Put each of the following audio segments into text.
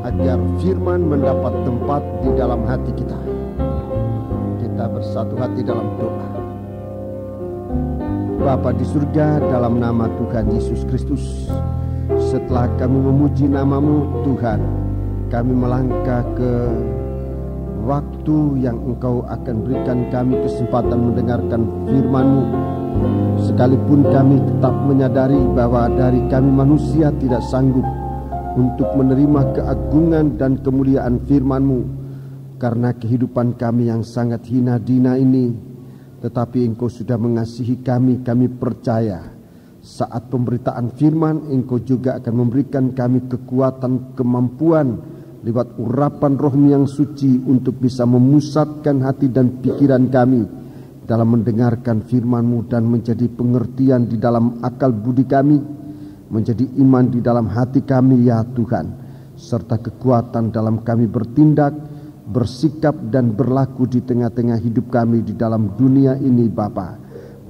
agar firman mendapat tempat di dalam hati kita. Kita bersatu hati dalam doa. Bapa di surga, dalam nama Tuhan Yesus Kristus, setelah kami memuji nama-Mu Tuhan, kami melangkah ke waktu yang Engkau akan berikan kami kesempatan mendengarkan firman-Mu. Sekalipun kami tetap menyadari bahwa dari kami manusia tidak sanggup untuk menerima keagungan dan kemuliaan firman-Mu, karena kehidupan kami yang sangat hina dina ini. Tetapi Engkau sudah mengasihi kami, kami percaya saat pemberitaan firman Engkau juga akan memberikan kami kekuatan, kemampuan lewat urapan Roh-Mu yang suci untuk bisa memusatkan hati dan pikiran kami dalam mendengarkan firman-Mu dan menjadi pengertian di dalam akal budi kami, menjadi iman di dalam hati kami ya Tuhan, serta kekuatan dalam kami bertindak, bersikap dan berlaku di tengah-tengah hidup kami di dalam dunia ini Bapa,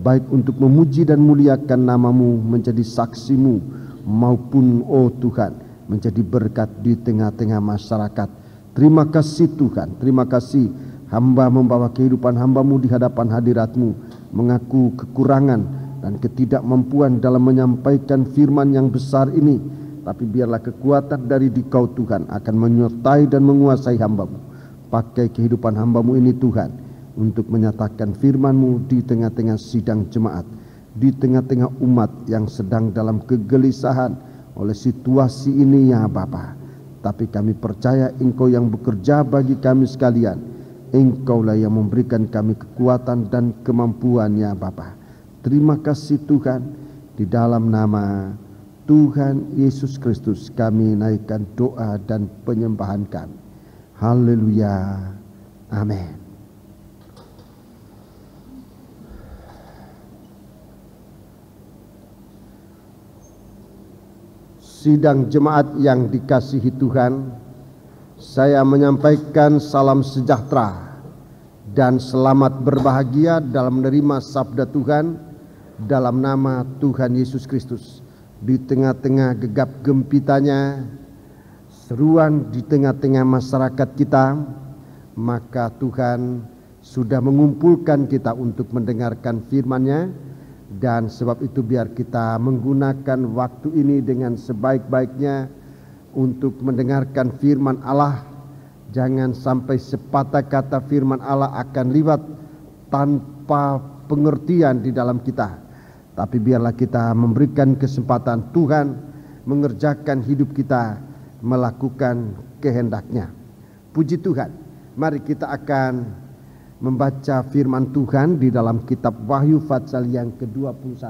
baik untuk memuji dan muliakan nama-Mu, menjadi saksi-Mu, maupun Tuhan menjadi berkat di tengah-tengah masyarakat. Terima kasih Tuhan, terima kasih hamba membawa kehidupan hamba-Mu di hadapan hadirat-Mu, mengaku kekurangan dan ketidakmampuan dalam menyampaikan firman yang besar ini. Tapi biarlah kekuatan dari Dikau Tuhan akan menyertai dan menguasai hamba-Mu. Pakai kehidupan hamba-Mu ini Tuhan untuk menyatakan firman-Mu di tengah-tengah sidang jemaat, di tengah-tengah umat yang sedang dalam kegelisahan oleh situasi ini ya Bapa. Tapi kami percaya Engkau yang bekerja bagi kami sekalian. Engkaulah yang memberikan kami kekuatan dan kemampuan ya Bapa. Terima kasih Tuhan. Di dalam nama Tuhan Yesus Kristus kami naikkan doa dan penyembahan kami. Haleluya. Amin. Sidang jemaat yang dikasihi Tuhan, saya menyampaikan salam sejahtera dan selamat berbahagia dalam menerima sabda Tuhan dalam nama Tuhan Yesus Kristus. Di tengah-tengah gegap gempitanya, seruan di tengah-tengah masyarakat kita, maka Tuhan sudah mengumpulkan kita untuk mendengarkan firman-Nya. Dan sebab itu biar kita menggunakan waktu ini dengan sebaik-baiknya untuk mendengarkan firman Allah. Jangan sampai sepatah kata firman Allah akan lewat tanpa pengertian di dalam kita. Tapi biarlah kita memberikan kesempatan Tuhan mengerjakan hidup kita, melakukan kehendak-Nya. Puji Tuhan. Mari kita akan membaca firman Tuhan di dalam kitab Wahyu pasal yang ke-21.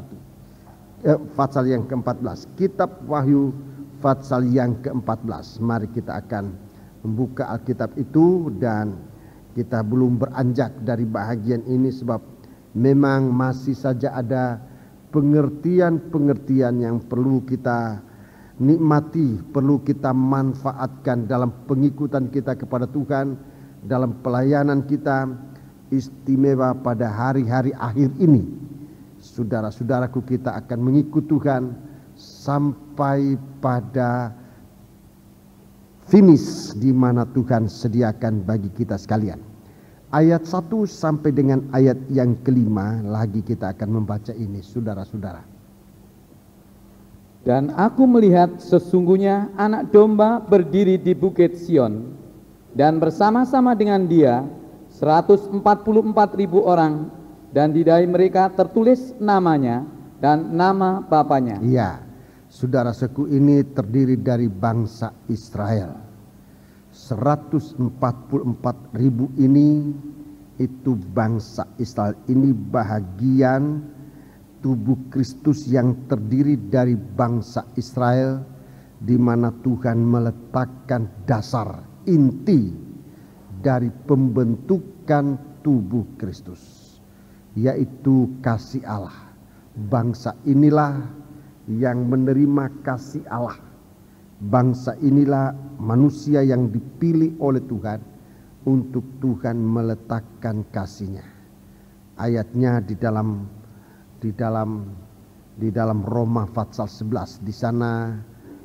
Pasal yang ke-14. Kitab Wahyu pasal yang ke-14. Mari kita akan membuka Alkitab itu, dan kita belum beranjak dari bahagian ini sebab memang masih saja ada pengertian-pengertian yang perlu kita nikmati, perlu kita manfaatkan dalam pengikutan kita kepada Tuhan, dalam pelayanan kita, istimewa pada hari-hari akhir ini. Saudara-saudaraku, kita akan mengikut Tuhan sampai pada finish di mana Tuhan sediakan bagi kita sekalian. Ayat 1 sampai dengan ayat yang ke-5 lagi kita akan membaca ini, saudara-saudara. Dan aku melihat sesungguhnya anak domba berdiri di bukit Sion, dan bersama-sama dengan dia 144.000 orang, dan di dahi mereka tertulis namanya dan nama bapanya. Iya, saudara-saudaraku, ini terdiri dari bangsa Israel. 144.000 ini itu bangsa Israel. Ini bahagian tubuh Kristus yang terdiri dari bangsa Israel, di mana Tuhan meletakkan dasar inti dari pembentukan tubuh Kristus, yaitu kasih Allah. Bangsa inilah yang menerima kasih Allah. Bangsa inilah manusia yang dipilih oleh Tuhan untuk Tuhan meletakkan kasih-Nya. Ayatnya di dalam Roma pasal 11. Di sana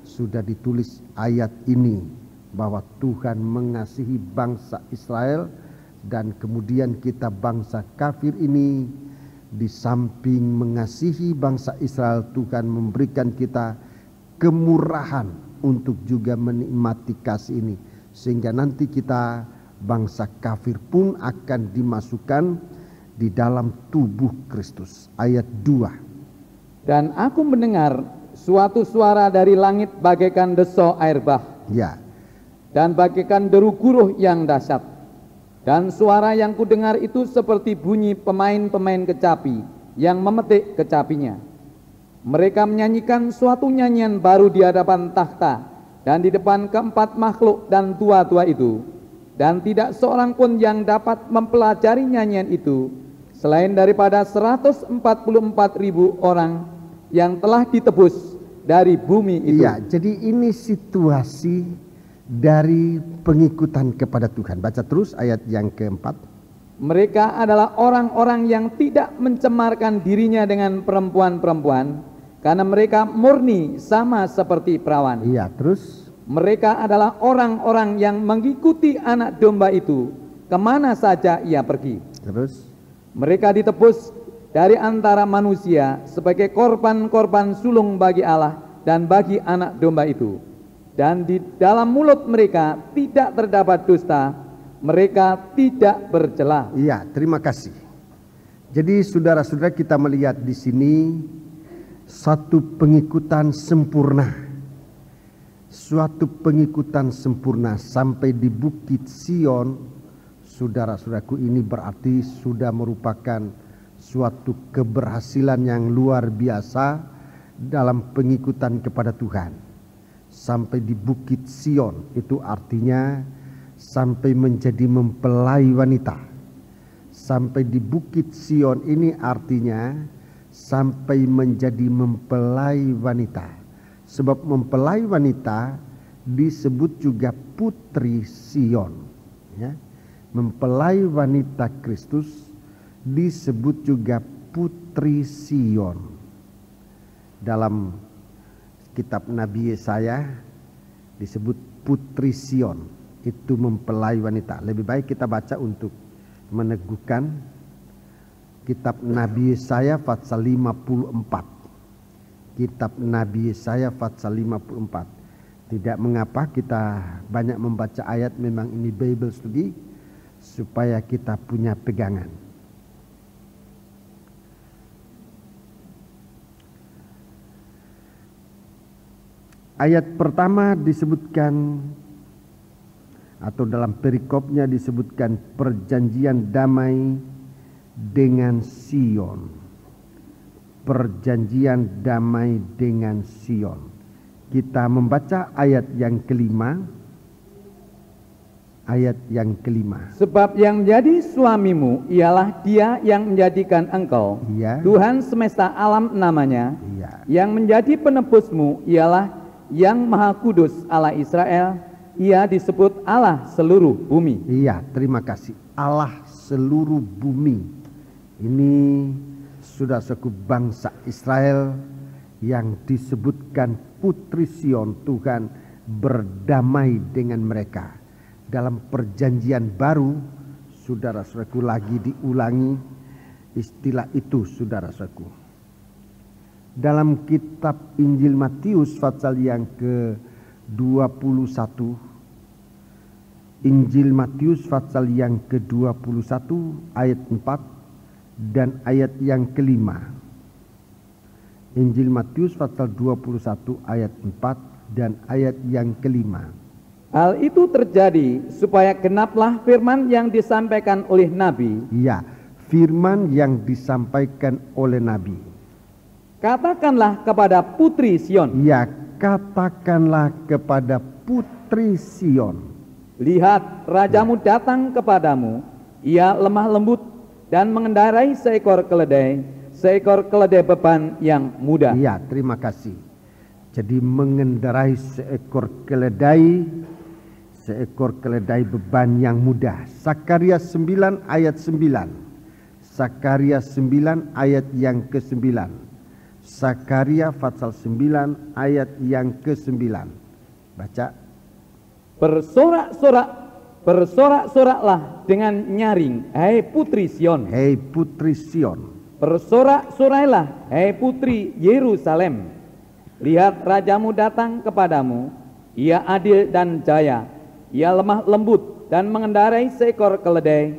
sudah ditulis ayat ini bahwa Tuhan mengasihi bangsa Israel, dan kemudian kita bangsa kafir ini, di samping mengasihi bangsa Israel, Tuhan memberikan kita kemurahan untuk juga menikmati kasih ini, sehingga nanti kita bangsa kafir pun akan dimasukkan di dalam tubuh Kristus. Ayat 2. Dan aku mendengar suatu suara dari langit bagaikan desau air bah, Ya, dan bagaikan deru guruh yang dahsyat. Dan suara yang kudengar itu seperti bunyi pemain-pemain kecapi yang memetik kecapinya. Mereka menyanyikan suatu nyanyian baru di hadapan takhta dan di depan keempat makhluk dan tua-tua itu. Dan tidak seorang pun yang dapat mempelajari nyanyian itu selain daripada 144.000 orang yang telah ditebus dari bumi itu. iya, jadi ini situasi dari pengikutan kepada Tuhan. Baca terus ayat yang keempat. Mereka adalah orang-orang yang tidak mencemarkan dirinya dengan perempuan-perempuan, karena mereka murni sama seperti perawan. Iya, terus. Mereka adalah orang-orang yang mengikuti anak domba itu kemana saja ia pergi. Terus. Mereka ditebus dari antara manusia sebagai korban-korban sulung bagi Allah dan bagi anak domba itu. Dan di dalam mulut mereka tidak terdapat dusta, mereka tidak bercela. Iya, terima kasih. Jadi saudara-saudara, kita melihat di sini satu pengikutan sempurna. Suatu pengikutan sempurna sampai di Bukit Sion. Saudara-saudaraku, ini berarti sudah merupakan suatu keberhasilan yang luar biasa dalam pengikutan kepada Tuhan. Sampai di Bukit Sion itu artinya sampai menjadi mempelai wanita. Sampai di Bukit Sion ini artinya sampai menjadi mempelai wanita. Sebab mempelai wanita disebut juga putri Sion, ya. Mempelai wanita Kristus disebut juga putri Sion. Dalam kitab Nabi Yesaya disebut putri Sion, itu mempelai wanita. Lebih baik kita baca untuk meneguhkan kitab Nabi Yesaya pasal 54. Kitab Nabi Yesaya pasal 54. Tidak mengapa kita banyak membaca ayat, memang ini Bible study supaya kita punya pegangan. Ayat pertama disebutkan, atau dalam perikopnya disebutkan perjanjian damai dengan Sion. Perjanjian damai dengan Sion. Kita membaca ayat yang kelima. Ayat yang kelima. Sebab yang menjadi suamimu ialah Dia yang menjadikan engkau, Iya. Tuhan semesta alam namanya. Iya. Yang menjadi penebusmu ialah Yang Maha Kudus Allah Israel. Ia disebut Allah seluruh bumi. Iya, terima kasih. Allah seluruh bumi. Ini sudah suku bangsa Israel yang disebutkan putri Sion. Tuhan berdamai dengan mereka. Dalam perjanjian baru, saudara-saudaraku, lagi diulangi istilah itu, saudara-saudaraku. Dalam kitab Injil Matius pasal yang ke-21, Injil Matius pasal yang ke-21 ayat 4 dan ayat yang kelima. Injil Matius pasal 21 ayat 4 dan ayat yang kelima. Hal itu terjadi supaya genaplah firman yang disampaikan oleh Nabi. Ya, firman yang disampaikan oleh Nabi. Katakanlah kepada putri Sion. Ya, katakanlah kepada putri Sion. Lihat, rajamu datang kepadamu. Ia lemah lembut dan mengendarai seekor keledai beban yang mudah. Ya, terima kasih. Jadi mengendarai seekor keledai beban yang mudah. Sakaria 9 ayat 9. Sakaria 9 ayat yang ke-9. Sakaria pasal 9 ayat yang ke-9. Baca. Bersorak-soraklah dengan nyaring, hai putri Sion. Hei putri Sion. Bersorak-sorailah, hai putri Yerusalem. Lihat rajamu datang kepadamu, ia adil dan jaya, ia lemah lembut dan mengendarai seekor keledai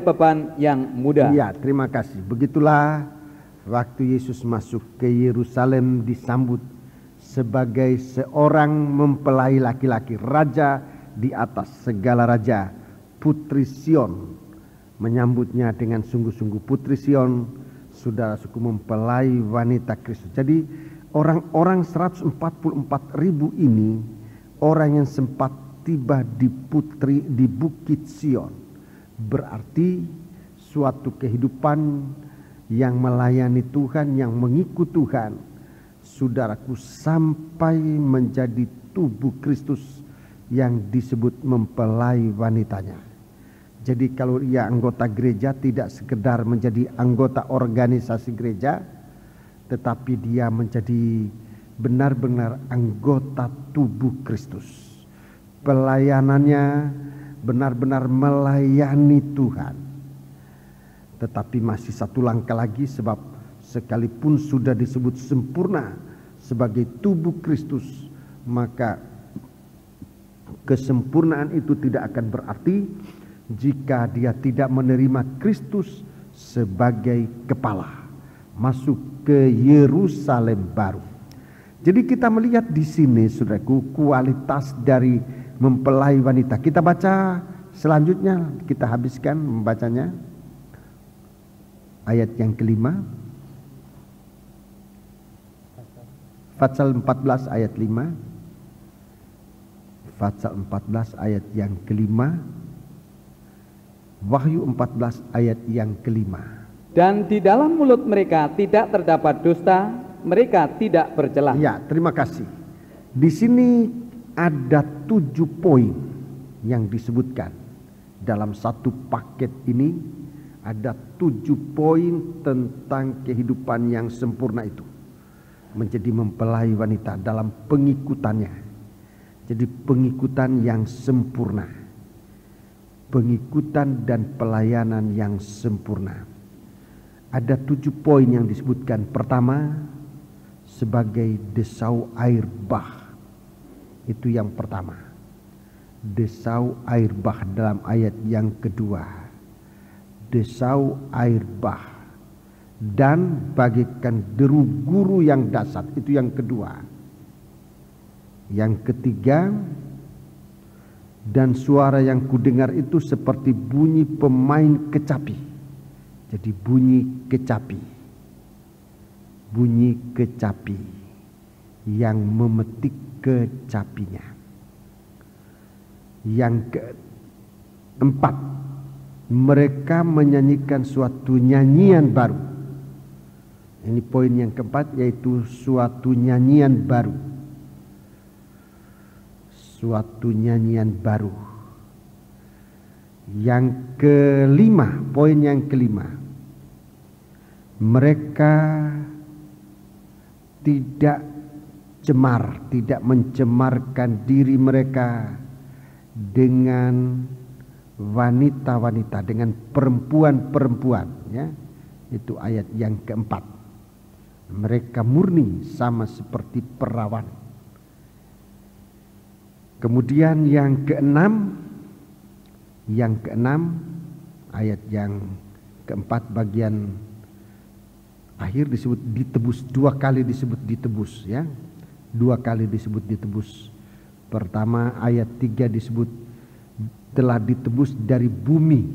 beban yang muda. Ya, terima kasih. Begitulah waktu Yesus masuk ke Yerusalem disambut sebagai seorang mempelai laki-laki, raja di atas segala raja, putri Sion. Menyambutnya dengan sungguh-sungguh. Putri Sion, saudara suku mempelai wanita Kristus. Jadi orang-orang 144.000 ini orang yang sempat tiba di Bukit Sion. Berarti suatu kehidupan yang melayani Tuhan, yang mengikut Tuhan, saudaraku, sampai menjadi tubuh Kristus yang disebut mempelai wanitanya. Jadi kalau ia anggota gereja, tidak sekedar menjadi anggota organisasi gereja, tetapi dia menjadi benar-benar anggota tubuh Kristus. Pelayanannya benar-benar melayani Tuhan. Tetapi masih satu langkah lagi, sebab sekalipun sudah disebut sempurna sebagai tubuh Kristus, maka kesempurnaan itu tidak akan berarti jika dia tidak menerima Kristus sebagai kepala, masuk ke Yerusalem baru. Jadi kita melihat di sini, saudaraku, kualitas dari mempelai wanita. Kita baca selanjutnya, kita habiskan membacanya. Ayat yang kelima, Fatsal 14 ayat 5. Fatsal 14 ayat yang kelima, Wahyu 14 ayat yang kelima. Dan di dalam mulut mereka tidak terdapat dusta, mereka tidak bercela. Ya, terima kasih. Di sini ada 7 poin yang disebutkan dalam satu paket ini. Ada 7 poin tentang kehidupan yang sempurna itu, menjadi mempelai wanita dalam pengikutannya. Jadi pengikutan yang sempurna, pengikutan dan pelayanan yang sempurna. Ada 7 poin yang disebutkan. Pertama, sebagai desau air bah. Itu yang pertama. Desau air bah dalam ayat yang kedua. Desau air bah. Dan bagaikan deru guru yang dahsyat. Itu yang kedua. Yang ketiga, dan suara yang kudengar itu seperti bunyi pemain kecapi. Jadi bunyi kecapi. Bunyi kecapi yang memetik kecapinya. Yang keempat, mereka menyanyikan suatu nyanyian baru. Ini poin yang keempat, yaitu suatu nyanyian baru. Suatu nyanyian baru. Yang kelima, poin yang kelima, mereka tidak cemar, tidak mencemarkan diri mereka dengan wanita-wanita, dengan perempuan-perempuan, ya. Itu ayat yang keempat. Mereka murni sama seperti perawan. Kemudian yang keenam, ayat yang keempat bagian akhir disebut ditebus. 2 kali disebut ditebus, ya. 2 kali disebut ditebus. Pertama ayat 3 disebut telah ditebus dari bumi.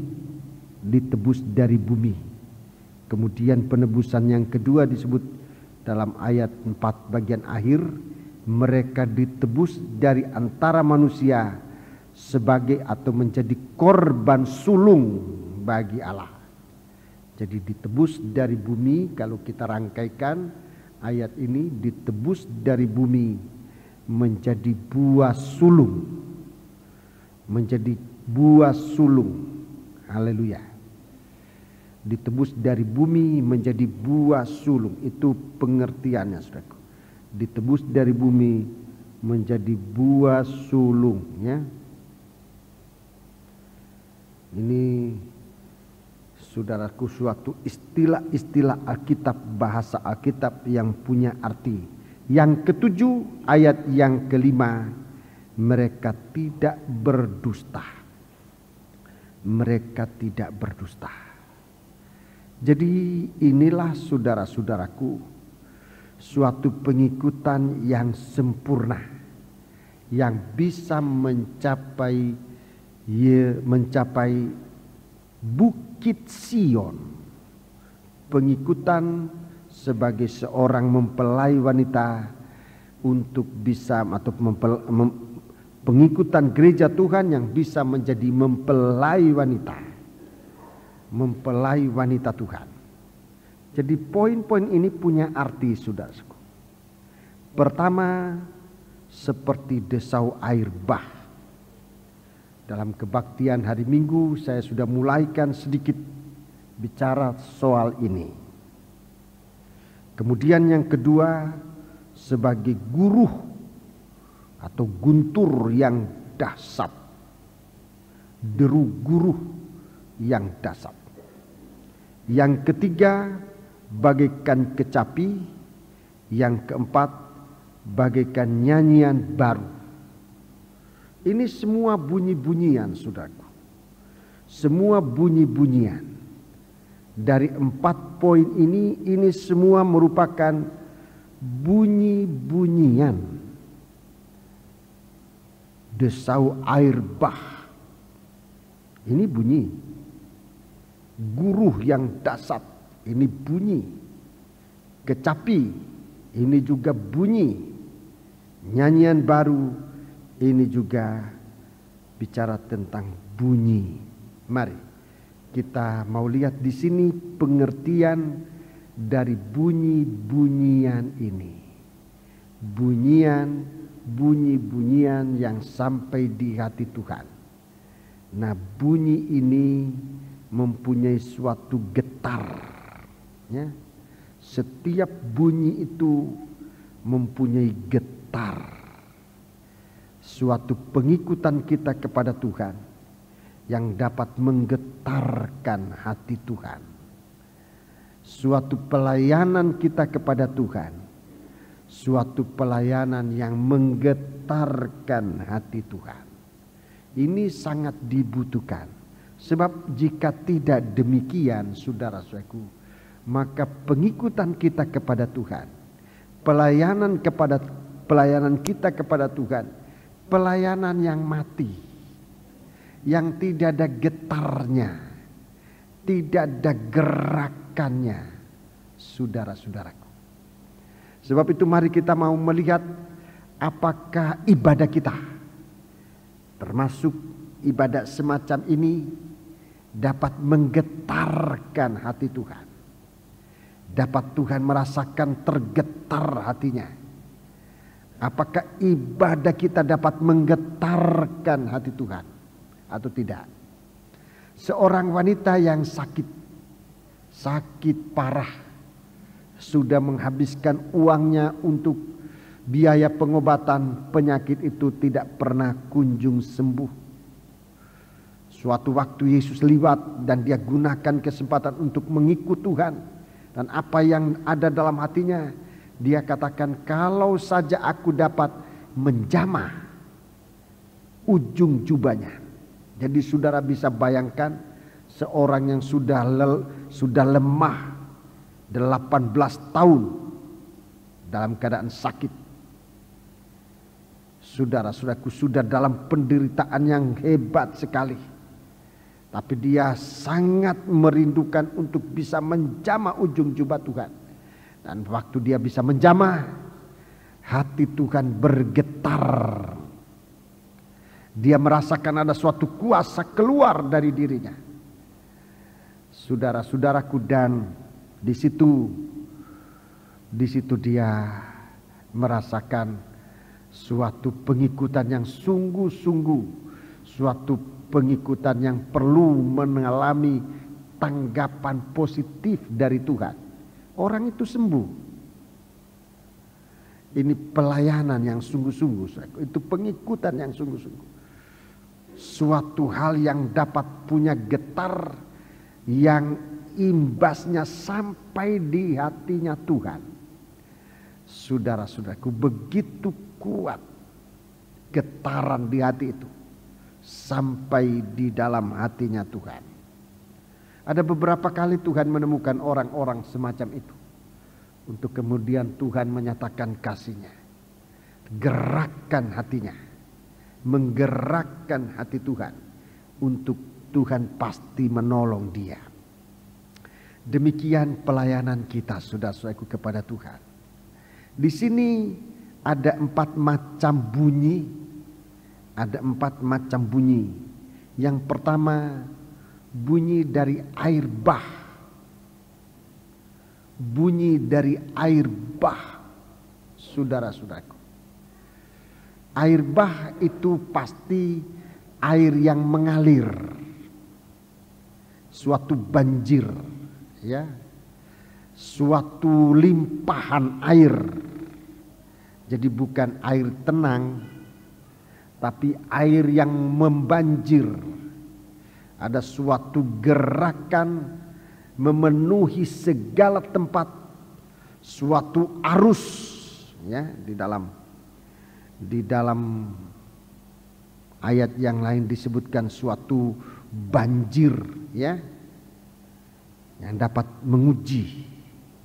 Ditebus dari bumi. Kemudian penebusan yang kedua disebut dalam ayat 4 bagian akhir, mereka ditebus dari antara manusia sebagai atau menjadi korban sulung bagi Allah. Jadi ditebus dari bumi. Kalau kita rangkaikan ayat ini, ditebus dari bumi menjadi buah sulung. Menjadi buah sulung. Haleluya. Ditebus dari bumi menjadi buah sulung. Itu pengertiannya, saudaraku. Ditebus dari bumi menjadi buah sulung, ya. Ini saudaraku suatu istilah-istilah Alkitab, bahasa Alkitab yang punya arti. Yang ketujuh, ayat yang kelima, mereka tidak berdusta. Mereka tidak berdusta. Jadi inilah saudara-saudaraku suatu pengikutan yang sempurna, yang bisa mencapai Bukit Sion. Pengikutan sebagai seorang mempelai wanita untuk bisa atau pengikutan gereja Tuhan yang bisa menjadi mempelai wanita Tuhan. Jadi poin-poin ini punya arti, saudaraku. Pertama, seperti desau air bah. Dalam kebaktian hari Minggu saya sudah mulaikan sedikit bicara soal ini. Kemudian yang kedua, sebagai guruh atau guntur yang dahsyat. Deru guruh yang dahsyat. Yang ketiga, bagaikan kecapi. Yang keempat, bagaikan nyanyian baru. Ini semua bunyi-bunyian, saudaraku. Semua bunyi-bunyian. Dari 4 poin ini semua merupakan bunyi-bunyian desau air bah. Ini bunyi. Guruh yang dahsyat, ini bunyi. Kecapi, ini juga bunyi. Nyanyian baru, ini juga bicara tentang bunyi. Mari kita mau lihat di sini pengertian dari bunyi-bunyian ini. Bunyi-bunyian yang sampai di hati Tuhan. Nah, bunyi ini mempunyai suatu getar, ya. Setiap bunyi itu mempunyai getar. Suatu pengikutan kita kepada Tuhan yang dapat menggetarkan hati Tuhan. Suatu pelayanan kita kepada Tuhan, suatu pelayanan yang menggetarkan hati Tuhan. Ini sangat dibutuhkan. Sebab jika tidak demikian, saudara-saudaraku, maka pengikutan kita kepada Tuhan, pelayanan kita kepada Tuhan, pelayanan yang mati, yang tidak ada getarnya, tidak ada gerakannya, saudara-saudaraku. Sebab itu mari kita mau melihat apakah ibadah kita, termasuk ibadah semacam ini, dapat menggetarkan hati Tuhan. Dapat Tuhan merasakan tergetar hatinya. Apakah ibadah kita dapat menggetarkan hati Tuhan atau tidak? Seorang wanita yang sakit parah, sudah menghabiskan uangnya untuk biaya pengobatan, penyakit itu tidak pernah kunjung sembuh. Suatu waktu Yesus lewat dan dia gunakan kesempatan untuk mengikut Tuhan. Dan apa yang ada dalam hatinya, dia katakan, kalau saja aku dapat menjamah ujung jubahnya. Jadi saudara bisa bayangkan seorang yang sudah lemah 18 tahun dalam keadaan sakit. Saudara-saudaraku, sudah dalam penderitaan yang hebat sekali. Tapi dia sangat merindukan untuk bisa menjamah ujung jubah Tuhan. Dan waktu dia bisa menjamah, hati Tuhan bergetar. Dia merasakan ada suatu kuasa keluar dari dirinya. Saudara-saudaraku, dan di situ dia merasakan suatu pengikutan yang sungguh-sungguh, suatu pengikutan yang perlu mengalami tanggapan positif dari Tuhan. Orang itu sembuh. Ini pelayanan yang sungguh-sungguh, itu pengikutan yang sungguh-sungguh. Suatu hal yang dapat punya getar yang imbasnya sampai di hatinya Tuhan. Saudara-saudaraku, begitu kuat getaran di hati itu sampai di dalam hatinya Tuhan. Ada beberapa kali Tuhan menemukan orang-orang semacam itu, untuk kemudian Tuhan menyatakan kasih-Nya, gerakkan hatinya, menggerakkan hati Tuhan, untuk Tuhan pasti menolong dia. Demikian pelayanan kita, saudara-saudaraku, kepada Tuhan. Di sini ada 4 macam bunyi. Ada 4 macam bunyi. Yang pertama, bunyi dari air bah. Bunyi dari air bah, saudara-saudaraku. Air bah itu pasti air yang mengalir. Suatu banjir, ya. Suatu limpahan air. Jadi bukan air tenang, tapi air yang membanjir. Ada suatu gerakan memenuhi segala tempat, suatu arus, ya, di dalam ayat yang lain disebutkan suatu banjir, ya, yang dapat menguji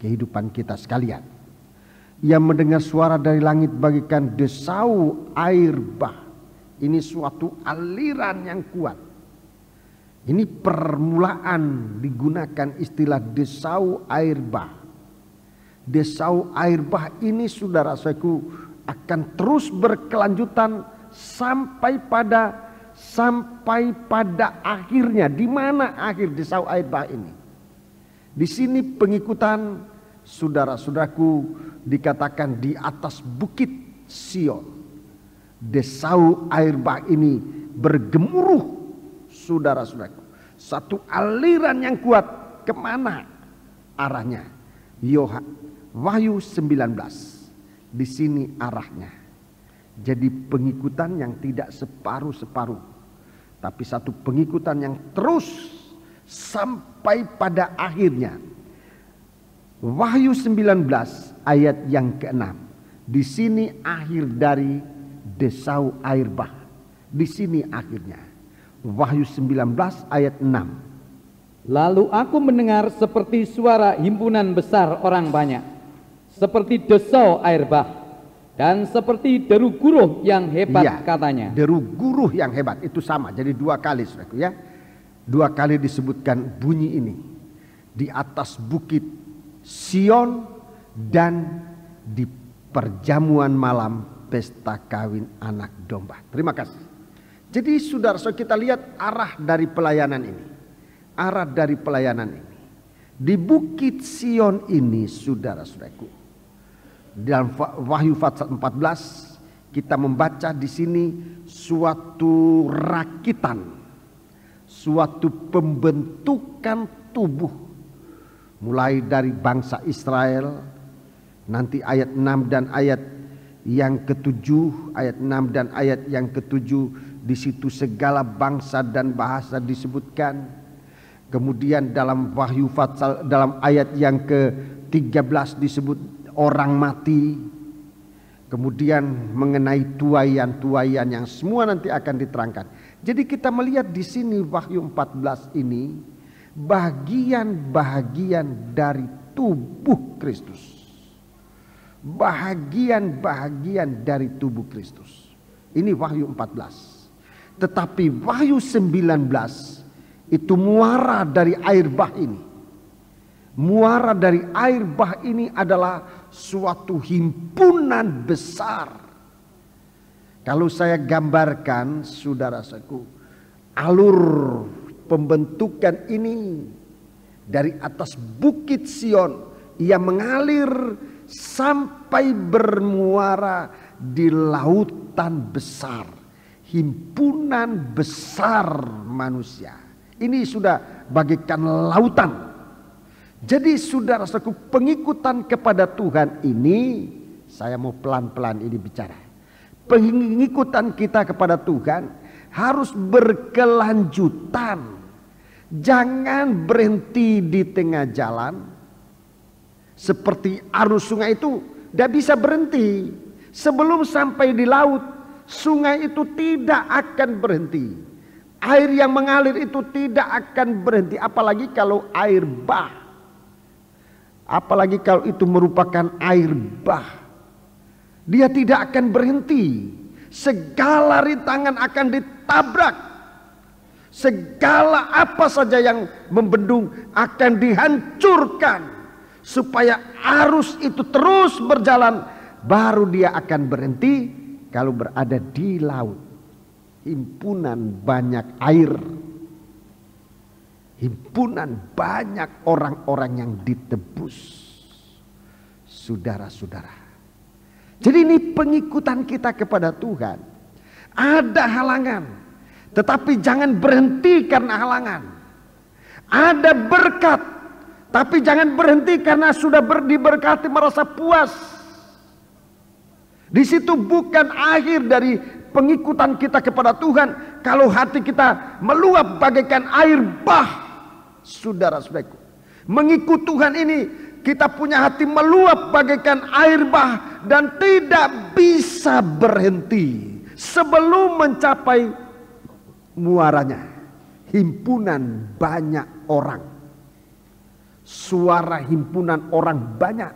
kehidupan kita sekalian. Ia mendengar suara dari langit bagaikan desau air bah. Ini suatu aliran yang kuat. Ini permulaan digunakan istilah desau air bah. Desau air bah ini, saudara-saudaraku, akan terus berkelanjutan sampai pada akhirnya. Di mana akhir desau air bah ini? Di sini pengikutan, saudara-saudaraku, dikatakan di atas bukit Sion. Desau air bah ini bergemuruh, saudara-saudaraku. Satu aliran yang kuat. Kemana arahnya? Wahyu 19. Di sini arahnya. Jadi pengikutan yang tidak separuh-separuh, tapi satu pengikutan yang terus sampai pada akhirnya. Wahyu 19 ayat yang ke-6. Di sini akhir dari desau air bah. Di sini akhirnya. Wahyu 19 ayat 6. Lalu aku mendengar seperti suara himpunan besar orang banyak, seperti desau air bah, dan seperti deru guruh yang hebat, ya, katanya. Deru guruh yang hebat, itu sama. Jadi 2 kali, saudaraku, ya. 2 kali disebutkan bunyi ini. Di atas bukit Sion dan di perjamuan malam pesta kawin anak domba. Terima kasih. Jadi saudara-saudara, kita lihat arah dari pelayanan ini. Arah dari pelayanan ini. Di bukit Sion ini, saudara-saudaraku, dalam Wahyu pasal 14 kita membaca di sini suatu rakitan, suatu pembentukan tubuh, mulai dari bangsa Israel. Nanti ayat 6 dan ayat yang ke-7, ayat 6 dan ayat yang ke-7, di situ segala bangsa dan bahasa disebutkan. Kemudian dalam Wahyu pasal, dalam ayat yang ke-13 disebut orang mati. Kemudian mengenai tuaian-tuaian yang semua nanti akan diterangkan. Jadi kita melihat di sini Wahyu 14 ini bagian-bagian dari tubuh Kristus. Bagian-bagian dari tubuh Kristus. Ini Wahyu 14. Tetapi Wahyu 19 itu muara dari air bah ini. Muara dari air bah ini adalah suatu himpunan besar. Kalau saya gambarkan, saudara-saudaraku, alur pembentukan ini dari atas bukit Sion, ia mengalir sampai bermuara di lautan besar, himpunan besar manusia. Ini sudah bagaikan lautan. Jadi saudara-saudaraku, pengikutan kepada Tuhan ini Saya mau pelan-pelan ini bicara. Pengikutan kita kepada Tuhan harus berkelanjutan. Jangan berhenti di tengah jalan. Seperti arus sungai itu tidak bisa berhenti. Sebelum sampai di laut, sungai itu tidak akan berhenti. Air yang mengalir itu tidak akan berhenti. Apalagi kalau air bah. Apalagi kalau itu merupakan air bah. Dia tidak akan berhenti. Segala rintangan akan ditabrak. Segala apa saja yang membendung akan dihancurkan. Supaya arus itu terus berjalan. Baru dia akan berhenti kalau berada di laut. Himpunan banyak air. Himpunan banyak orang-orang yang ditebus. Saudara-saudara. Jadi ini pengikutan kita kepada Tuhan. Ada halangan. Tetapi jangan berhenti karena halangan. Ada berkat. Tapi jangan berhenti karena sudah diberkati merasa puas. Di situ bukan akhir dari pengikutan kita kepada Tuhan. Kalau hati kita meluap bagaikan air bah. Saudara-saudaraku. Mengikut Tuhan ini kita punya hati meluap bagaikan air bah. Dan tidak bisa berhenti. Sebelum mencapai muaranya, himpunan banyak orang. Suara himpunan orang banyak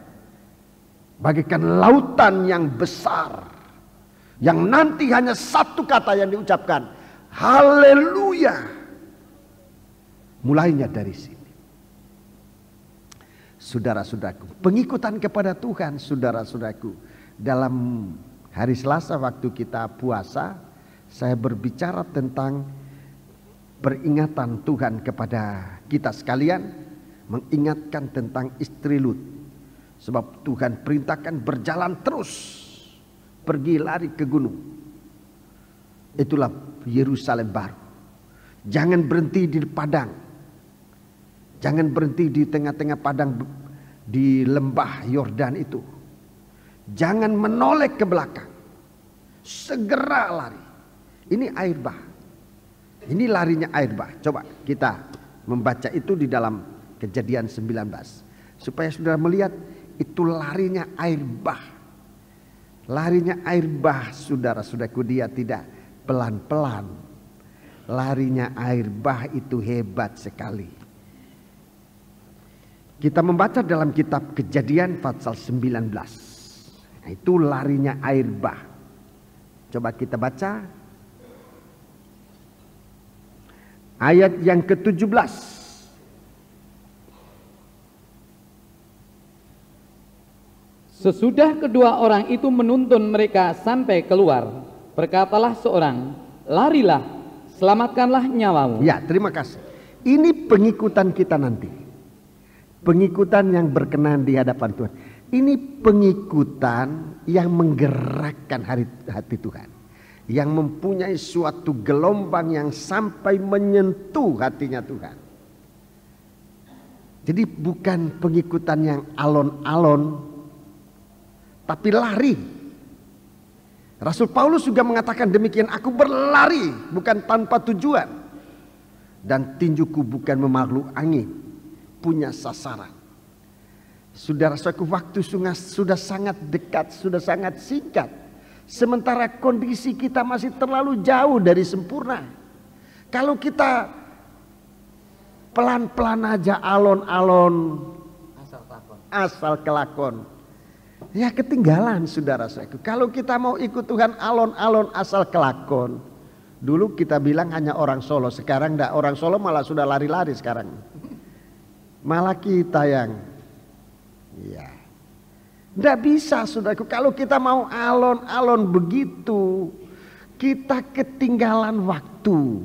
bagaikan lautan yang besar, yang nanti hanya satu kata yang diucapkan, haleluya. Mulainya dari sini. Saudara-saudaraku, pengikutan kepada Tuhan, saudara-saudaraku, dalam hari Selasa waktu kita puasa, saya berbicara tentang peringatan Tuhan kepada kita sekalian, mengingatkan tentang istri Lut. Sebab Tuhan perintahkan berjalan terus, pergi lari ke gunung. Itulah Yerusalem baru. Jangan berhenti di padang. Jangan berhenti di tengah-tengah padang di lembah Yordan itu. Jangan menoleh ke belakang. Segera lari. Ini air bah. Ini larinya air bah. Coba kita membaca itu di dalam Kejadian 19. Supaya saudara melihat itu larinya air bah. Larinya air bah, saudara-saudaraku, dia tidak pelan-pelan. Larinya air bah itu hebat sekali. Kita membaca dalam kitab Kejadian pasal 19. Nah, itu larinya air bah. Coba kita baca ayat yang ke-17. Sesudah kedua orang itu menuntun mereka sampai keluar, berkatalah seorang, larilah, selamatkanlah nyawamu. Ya, terima kasih. Ini pengikutan kita nanti. Pengikutan yang berkenan di hadapan Tuhan. Ini pengikutan yang menggerakkan hati Tuhan. Yang mempunyai suatu gelombang yang sampai menyentuh hatinya Tuhan. Jadi bukan pengikutan yang alon-alon, tapi lari. Rasul Paulus juga mengatakan demikian, aku berlari bukan tanpa tujuan. Dan tinjuku bukan memakhluk angin, punya sasaran. Saudara-saudaraku, waktu sudah sangat dekat, sudah sangat singkat. Sementara kondisi kita masih terlalu jauh dari sempurna. Kalau kita pelan-pelan aja alon-alon, asal kelakon, ya ketinggalan saudara-saudaraku. Kalau kita mau ikut Tuhan alon-alon asal kelakon. Dulu kita bilang hanya orang Solo, sekarang enggak, orang Solo malah sudah lari-lari sekarang. Malah kita yang ya. Enggak bisa saudaraku, kalau kita mau alon-alon begitu, kita ketinggalan waktu.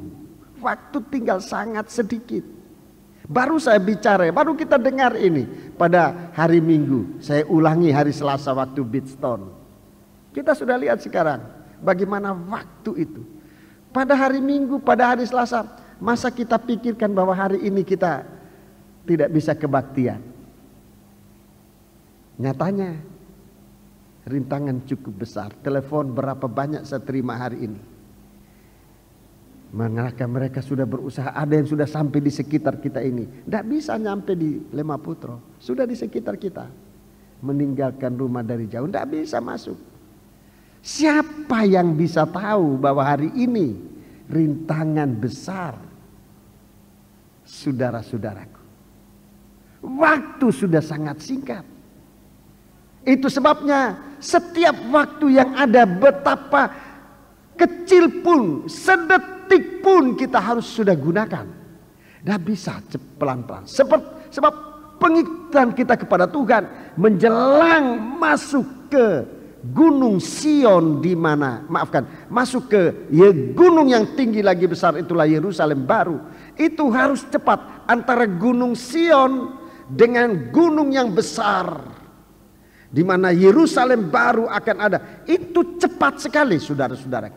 Waktu tinggal sangat sedikit. Baru saya bicara, baru kita dengar ini pada hari Minggu. Saya ulangi hari Selasa waktu Beatstone. Kita sudah lihat sekarang bagaimana waktu itu. Pada hari Minggu, pada hari Selasa, masa kita pikirkan bahwa hari ini kita tidak bisa kebaktian. Nyatanya rintangan cukup besar. Telepon berapa banyak saya terima hari ini. Mereka sudah berusaha, ada yang sudah sampai di sekitar kita ini. Tidak bisa nyampe di Lemaputro, sudah di sekitar kita. Meninggalkan rumah dari jauh, tidak bisa masuk. Siapa yang bisa tahu bahwa hari ini rintangan besar? Saudara-saudaraku, waktu sudah sangat singkat. Itu sebabnya setiap waktu yang ada, betapa kecil pun, sedetik pun kita harus sudah gunakan. Tidak bisa pelan-pelan. Sebab pengikatan kita kepada Tuhan menjelang masuk ke Gunung Sion, di mana, masuk ke gunung yang tinggi lagi besar, itulah Yerusalem baru. Itu harus cepat. Antara Gunung Sion dengan gunung yang besar, di mana Yerusalem baru akan ada, itu cepat sekali, saudara-saudara.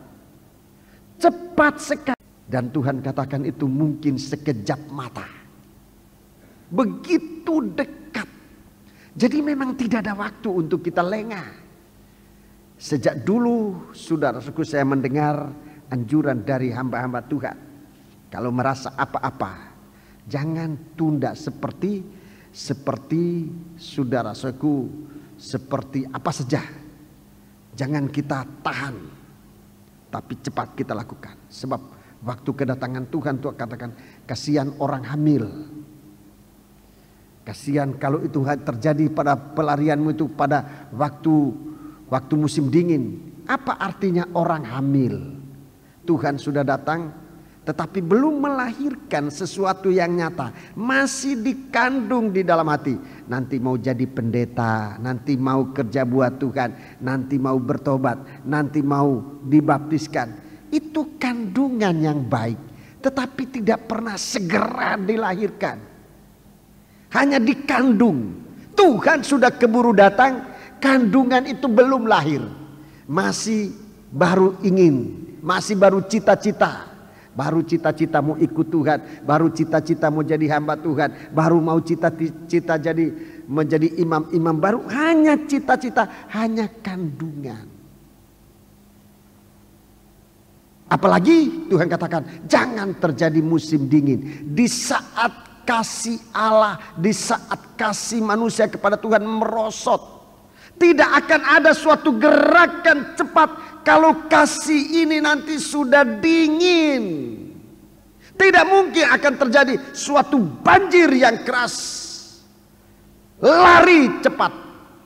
Cepat sekali. Dan Tuhan katakan itu mungkin sekejap mata. Begitu dekat. Jadi memang tidak ada waktu untuk kita lengah. Sejak dulu, saudara-saudaraku, saya mendengar anjuran dari hamba-hamba Tuhan. Kalau merasa apa-apa, jangan tunda seperti saudara-saudaraku, seperti apa saja. Jangan kita tahan, tapi cepat kita lakukan. Sebab waktu kedatangan Tuhan, Tuhan katakan, kasihan orang hamil. Kasihan kalau itu terjadi pada pelarianmu itu pada waktu musim dingin. Apa artinya orang hamil? Tuhan sudah datang, tetapi belum melahirkan sesuatu yang nyata. Masih dikandung di dalam hati. Nanti mau jadi pendeta, nanti mau kerja buat Tuhan, nanti mau bertobat, nanti mau dibaptiskan. Itu kandungan yang baik, tetapi tidak pernah segera dilahirkan. Hanya dikandung. Tuhan sudah keburu datang, kandungan itu belum lahir. Masih baru ingin, masih baru cita-cita. Baru cita-cita mau ikut Tuhan, baru cita-cita mau jadi hamba Tuhan, baru mau cita-cita jadi menjadi imam-imam baru. Hanya cita-cita, hanya kandungan. Apalagi Tuhan katakan, jangan terjadi musim dingin. Di saat kasih Allah, di saat kasih manusia kepada Tuhan merosot, tidak akan ada suatu gerakan cepat kalau kasih ini nanti sudah dingin. Tidak mungkin akan terjadi suatu banjir yang keras. Lari cepat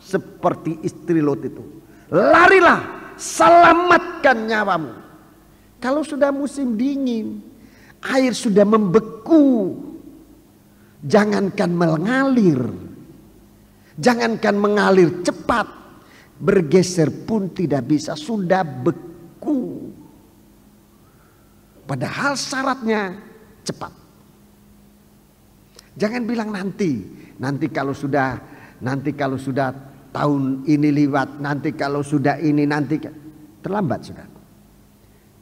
seperti istri Lot itu. Larilah, selamatkan nyawamu. Kalau sudah musim dingin, air sudah membeku. Jangankan mengalir, jangankan mengalir cepat, bergeser pun tidak bisa, sudah beku. Padahal syaratnya cepat. Jangan bilang nanti kalau sudah tahun ini lewat, nanti kalau sudah ini, nanti terlambat sudah.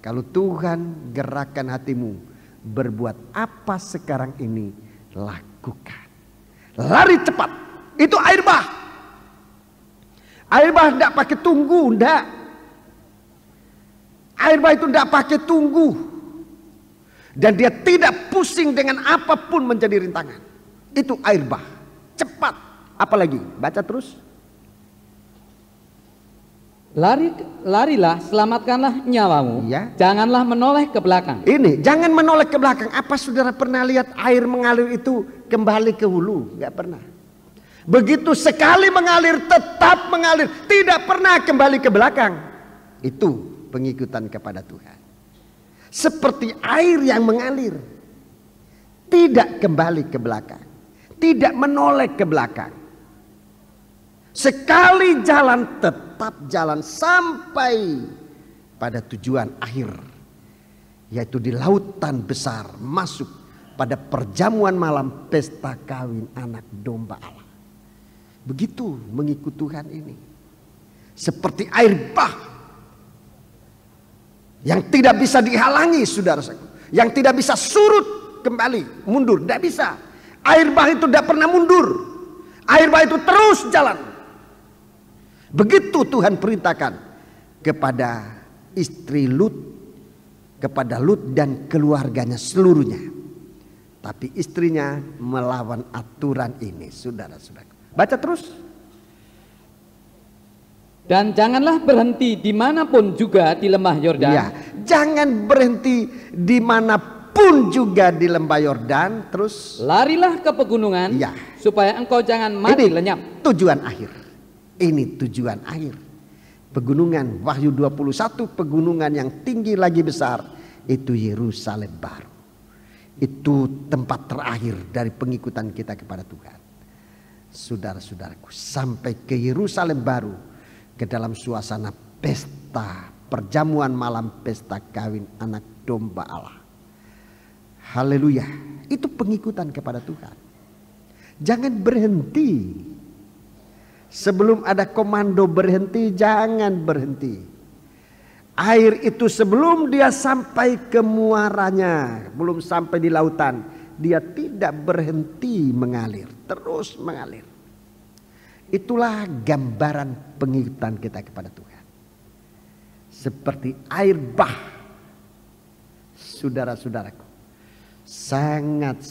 Kalau Tuhan gerakkan hatimu berbuat apa sekarang ini, lakukan. Lari cepat. Itu air bah. Air bah tidak pakai tunggu, tidak. Air bah itu tidak pakai tunggu. Dan dia tidak pusing dengan apapun menjadi rintangan. Itu air bah. Cepat. Apalagi? Baca terus. Larilah, selamatkanlah nyawamu. Ya. Janganlah menoleh ke belakang. Ini, jangan menoleh ke belakang. Apa saudara pernah lihat air mengalir itu kembali ke hulu? Enggak pernah. Begitu sekali mengalir, tetap mengalir, tidak pernah kembali ke belakang. Itu pengikutan kepada Tuhan. Seperti air yang mengalir, tidak kembali ke belakang, tidak menoleh ke belakang. Sekali jalan, tetap jalan sampai pada tujuan akhir, yaitu di lautan besar, masuk pada perjamuan malam pesta kawin anak domba Allah. Begitu mengikut Tuhan ini. Seperti air bah yang tidak bisa dihalangi, saudara-saudara, yang tidak bisa surut kembali, mundur, tidak bisa. Air bah itu tidak pernah mundur. Air bah itu terus jalan. Begitu Tuhan perintahkan kepada istri Lut, kepada Lut dan keluarganya seluruhnya. Tapi istrinya melawan aturan ini, saudara-saudara. Baca terus. Dan janganlah berhenti dimanapun juga di lembah Yordan. Ya, jangan berhenti dimanapun juga di lembah Yordan. Terus larilah ke pegunungan, ya, supaya engkau jangan mati lenyap. Tujuan akhir. Ini tujuan akhir. Pegunungan Wahyu 21, pegunungan yang tinggi lagi besar, itu Yerusalem baru. Itu tempat terakhir dari pengikutan kita kepada Tuhan. Saudara-saudaraku, sampai ke Yerusalem baru, ke dalam suasana pesta, perjamuan malam pesta kawin anak domba Allah. Haleluya. Itu pengikutan kepada Tuhan. Jangan berhenti. Sebelum ada komando berhenti, jangan berhenti. Air itu sebelum dia sampai ke muaranya, belum sampai di lautan, dia tidak berhenti mengalir, terus mengalir. Itulah gambaran pengikutan kita kepada Tuhan. Seperti air bah. Saudara-saudaraku, sangat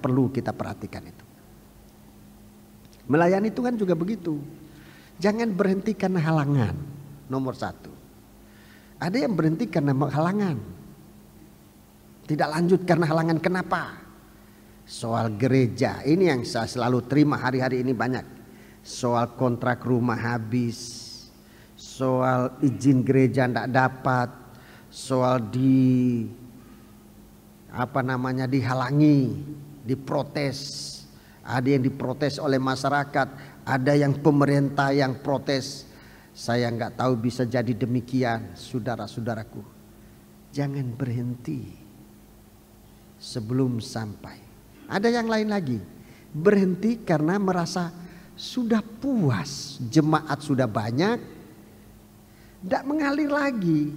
perlu kita perhatikan itu. Melayani Tuhan juga begitu. Jangan berhenti karena halangan. Nomor satu. Ada yang berhenti karena halangan. Tidak lanjut karena halangan. Kenapa? Soal gereja, ini yang saya selalu terima hari-hari ini banyak. Soal kontrak rumah habis, soal izin gereja tidak dapat, soal dihalangi, diprotes. Ada yang diprotes oleh masyarakat, ada yang pemerintah yang protes. Saya nggak tahu bisa jadi demikian, saudara-saudaraku. Jangan berhenti sebelum sampai. Ada yang lain lagi, berhenti karena merasa sudah puas, jemaat sudah banyak, tidak mengalir lagi.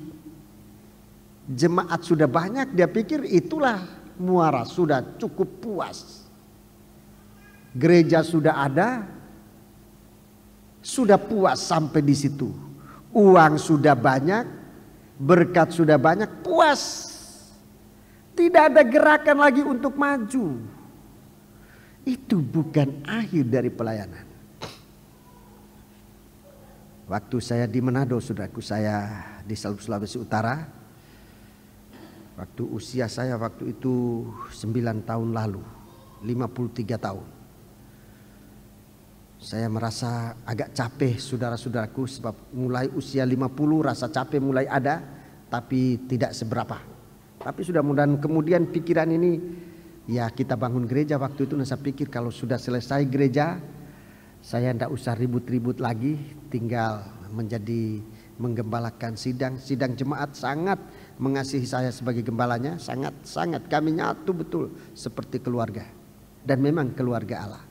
Jemaat sudah banyak, dia pikir itulah muara, sudah cukup puas. Gereja sudah ada, sudah puas sampai di situ. Uang sudah banyak, berkat sudah banyak, puas. Tidak ada gerakan lagi untuk maju. Itu bukan akhir dari pelayanan. Waktu saya di Manado, saudaraku, saya di Sulawesi Utara. Waktu usia saya waktu itu 9 tahun lalu, 53 tahun. Saya merasa agak capek, saudara-saudaraku, sebab mulai usia 50 rasa capek mulai ada, tapi tidak seberapa. Tapi sudah mudahan kemudian pikiran ini, ya kita bangun gereja waktu itu. Saya pikir kalau sudah selesai gereja, saya tidak usah ribut-ribut lagi, tinggal menggembalakan sidang. Sidang jemaat sangat mengasihi saya sebagai gembalanya, sangat kami nyatu betul seperti keluarga. Dan memang keluarga Allah.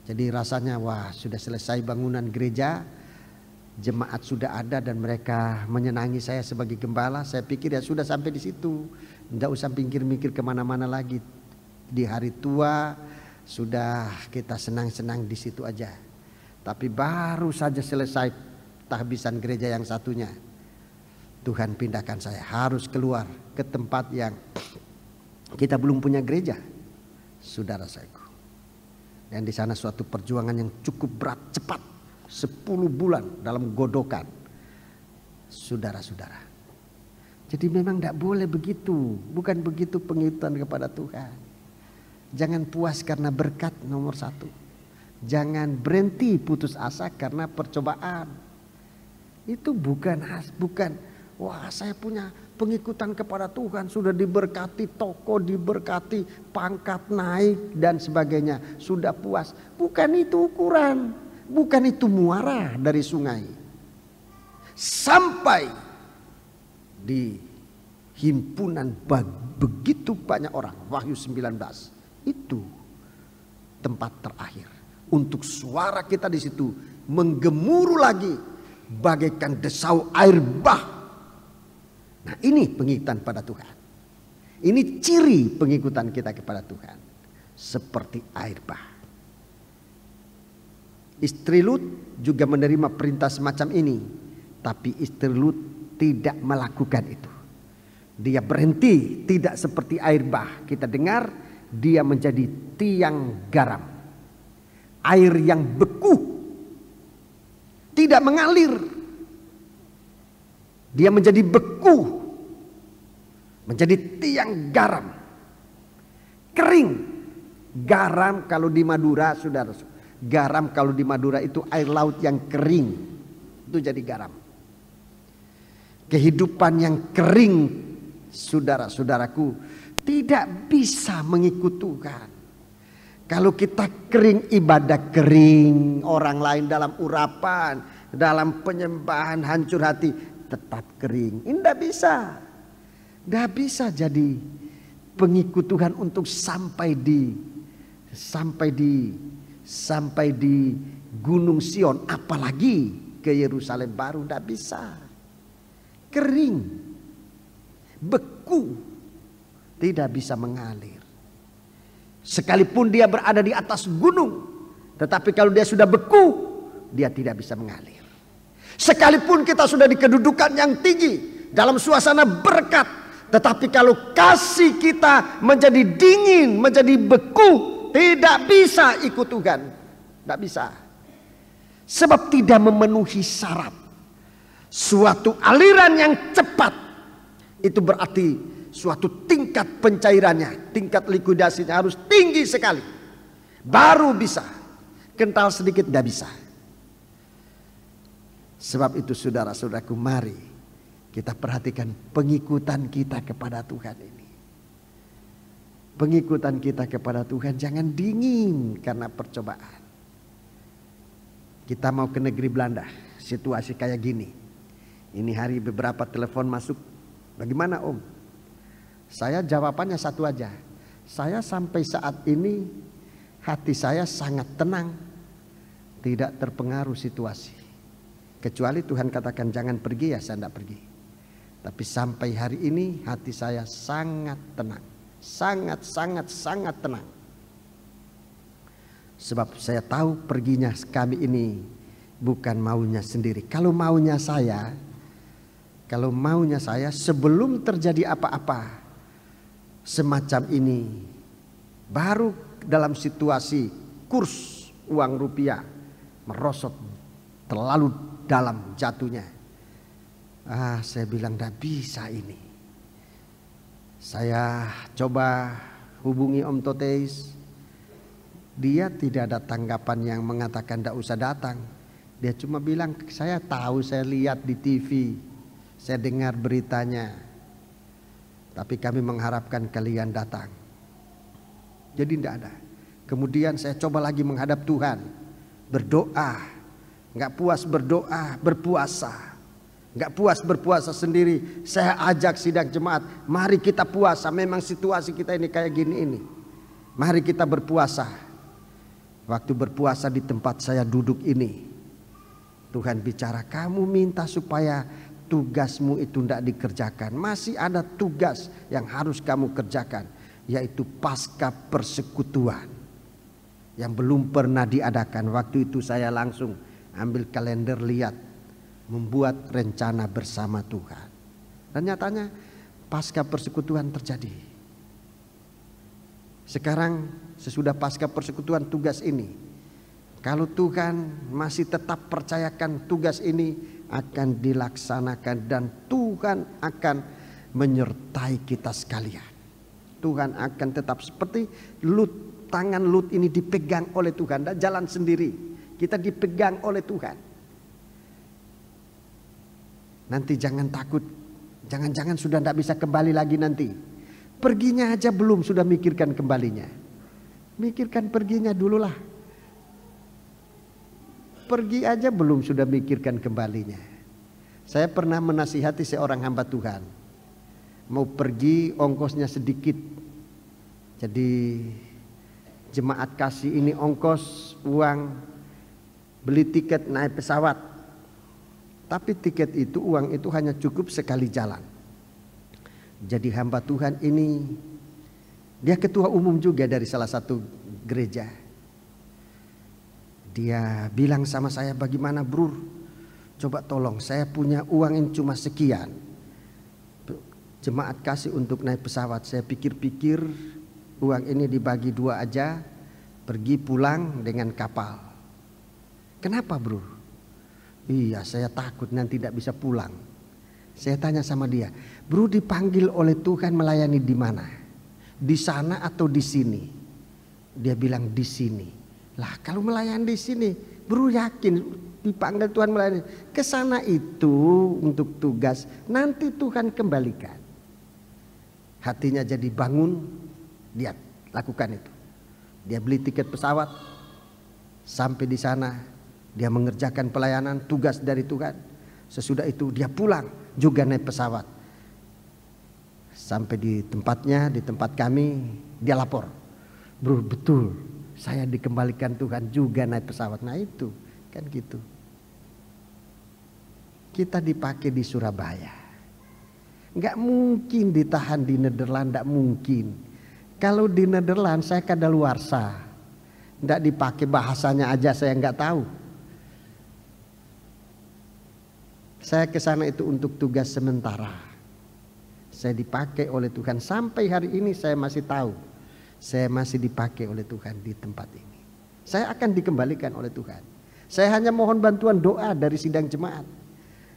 Jadi rasanya wah sudah selesai bangunan gereja, jemaat sudah ada dan mereka menyenangi saya sebagai gembala. Saya pikir ya sudah sampai di situ, tidak usah mikir-mikir kemana-mana lagi. Di hari tua sudah kita senang-senang di situ aja. Tapi baru saja selesai tahbisan gereja yang satunya, Tuhan pindahkan saya harus keluar ke tempat yang kita belum punya gereja, saudara saya. Dan di sana suatu perjuangan yang cukup berat, cepat, 10 bulan dalam godokan, saudara-saudara. Jadi memang tidak boleh begitu, bukan begitu pengikutan kepada Tuhan. Jangan puas karena berkat nomor 1. Jangan berhenti putus asa karena percobaan. Itu bukan wah saya punya pengikutan kepada Tuhan, sudah diberkati toko, diberkati pangkat naik dan sebagainya, sudah puas. Bukan itu ukuran, bukan itu muara dari sungai. Sampai di himpunan begitu banyak orang, Wahyu 19, itu tempat terakhir untuk suara kita di situ menggemuruh lagi bagaikan desau air bah. Nah ini pengikutan pada Tuhan. Ini ciri pengikutan kita kepada Tuhan. Seperti air bah. Istri Lut juga menerima perintah semacam ini, tapi istri Lut tidak melakukan itu. Dia berhenti, tidak seperti air bah. Kita dengar dia menjadi tiang garam, air yang beku, tidak mengalir. Dia menjadi beku, menjadi tiang garam, kering. Garam kalau di Madura, saudara, garam kalau di Madura itu air laut yang kering, itu jadi garam. Kehidupan yang kering, saudara-saudaraku, tidak bisa mengikut Tuhan. Kalau kita kering, ibadah kering, orang lain dalam urapan, dalam penyembahan hancur hati, tetap kering. Ini tidak bisa. Tidak bisa jadi pengikut Tuhan untuk sampai di Gunung Sion, apalagi ke Yerusalem baru. Tidak bisa. Kering, beku, tidak bisa mengalir. Sekalipun dia berada di atas gunung, tetapi kalau dia sudah beku, dia tidak bisa mengalir. Sekalipun kita sudah di kedudukan yang tinggi, dalam suasana berkat, tetapi kalau kasih kita menjadi dingin, menjadi beku, tidak bisa ikut Tuhan. Tidak bisa. Sebab tidak memenuhi syarat. Suatu aliran yang cepat, itu berarti suatu tingkat pencairannya, tingkat likuidasinya harus tinggi sekali, baru bisa. Kental sedikit tidak bisa. Sebab itu saudara-saudaraku, mari kita perhatikan pengikutan kita kepada Tuhan ini. Pengikutan kita kepada Tuhan jangan dingin karena percobaan. Kita mau ke negeri Belanda, situasi kayak gini. Ini hari beberapa telepon masuk. Bagaimana Om? Saya jawabannya satu aja. Saya sampai saat ini hati saya sangat tenang, tidak terpengaruh situasi. Kecuali Tuhan katakan jangan pergi, ya saya tidak pergi. Tapi sampai hari ini hati saya sangat tenang. Sangat tenang. Sebab saya tahu perginya kami ini bukan maunya sendiri. Kalau maunya saya sebelum terjadi apa-apa semacam ini, baru dalam situasi kurs uang rupiah merosot terlalu dalam jatuhnya, saya bilang tidak bisa ini. Saya coba hubungi Om Toteis, dia tidak ada tanggapan yang mengatakan tidak usah datang. Dia cuma bilang, saya tahu, saya lihat di TV, saya dengar beritanya, tapi kami mengharapkan kalian datang. Jadi tidak ada. Kemudian saya coba lagi menghadap Tuhan, berdoa. Nggak puas berdoa, berpuasa. Nggak puas berpuasa sendiri, saya ajak sidang jemaat, mari kita puasa. Memang situasi kita ini kayak gini ini, mari kita berpuasa. Waktu berpuasa di tempat saya duduk ini, Tuhan bicara, kamu minta supaya tugasmu itu tidak dikerjakan. Masih ada tugas yang harus kamu kerjakan, yaitu pasca persekutuan yang belum pernah diadakan. Waktu itu saya langsung ambil kalender, lihat, membuat rencana bersama Tuhan. Dan nyatanya pasca persekutuan terjadi. Sekarang sesudah pasca persekutuan tugas ini, kalau Tuhan masih tetap percayakan tugas ini akan dilaksanakan, dan Tuhan akan menyertai kita sekalian. Tuhan akan tetap seperti Lut, tangan Lut ini dipegang oleh Tuhan, dan jalan sendiri. Kita dipegang oleh Tuhan. Nanti jangan takut, jangan-jangan sudah tidak bisa kembali lagi nanti. Perginya aja belum sudah mikirkan kembalinya. Mikirkan perginya dululah. Pergi aja belum sudah mikirkan kembalinya. Saya pernah menasihati seorang hamba Tuhan. Mau pergi ongkosnya sedikit. Jadi jemaat kasih ini ongkos uang beli tiket naik pesawat. Tapi tiket itu, uang itu hanya cukup sekali jalan. Jadi hamba Tuhan ini, dia ketua umum juga dari salah satu gereja. Dia bilang sama saya, bagaimana bro? Coba tolong, saya punya uang ini cuma sekian. Jemaat kasih untuk naik pesawat. Saya pikir-pikir uang ini dibagi 2 aja, pergi pulang dengan kapal. Kenapa bro? Iya, saya takut nanti tidak bisa pulang. Saya tanya sama dia, bro dipanggil oleh Tuhan melayani di mana? Di sana atau di sini? Dia bilang di sini. Lah kalau melayani di sini, bro yakin dipanggil Tuhan melayani? Ke sana itu untuk tugas, nanti Tuhan kembalikan. Hatinya jadi bangun, dia lakukan itu. Dia beli tiket pesawat, sampai di sana dia mengerjakan pelayanan tugas dari Tuhan. Sesudah itu dia pulang juga naik pesawat. Sampai di tempatnya, di tempat kami, dia lapor, bro betul saya dikembalikan Tuhan juga naik pesawat. Nah itu kan gitu. Kita dipakai di Surabaya, nggak mungkin ditahan di Nederland, nggak mungkin. Kalau di Nederland saya kadaluarsa, nggak dipakai, bahasanya aja saya nggak tahu. Saya ke sana itu untuk tugas sementara. Saya dipakai oleh Tuhan sampai hari ini, saya masih tahu saya masih dipakai oleh Tuhan di tempat ini. Saya akan dikembalikan oleh Tuhan. Saya hanya mohon bantuan doa dari sidang jemaat.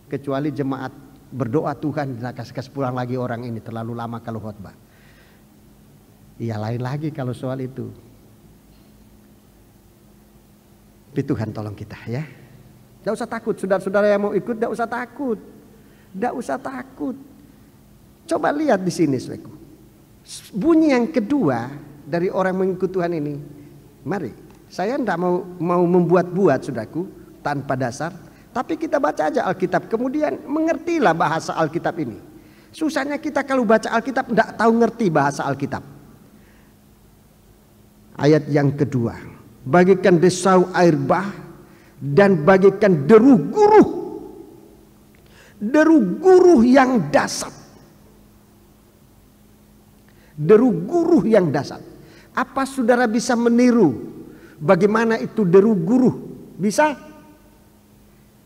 Kecuali jemaat berdoa, Tuhan kasih pulang lagi orang ini, terlalu lama kalau khotbah. Iya lain lagi kalau soal itu. Tapi Tuhan tolong kita ya. Tidak usah takut, saudara-saudara yang mau ikut tidak usah takut. Tidak usah takut. Coba lihat di sini saudaraku. Bunyi yang kedua dari orang mengikut Tuhan ini. Mari, saya tidak mau membuat-buat saudaraku tanpa dasar. Tapi kita baca aja Alkitab, kemudian mengertilah bahasa Alkitab ini. Susahnya kita kalau baca Alkitab tidak tahu ngerti bahasa Alkitab. Ayat yang kedua, bagikan desau air bah dan bagikan deru guruh. Deru guruh yang dasar. Deru guruh yang dasar. Apa saudara bisa meniru bagaimana itu deru guruh? Bisa?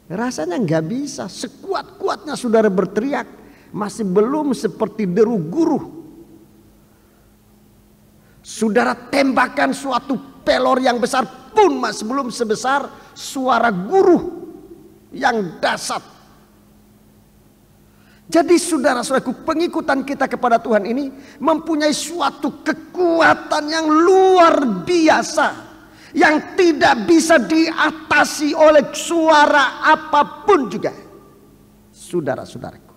Rasanya nggak bisa. Sekuat-kuatnya saudara berteriak, masih belum seperti deru guruh. Saudara tembakan suatu pelor yang besar pun masih belum sebesar suara guruh yang dahsyat. Jadi saudara-saudaraku, pengikutan kita kepada Tuhan ini mempunyai suatu kekuatan yang luar biasa, yang tidak bisa diatasi oleh suara apapun juga. Saudara-saudaraku,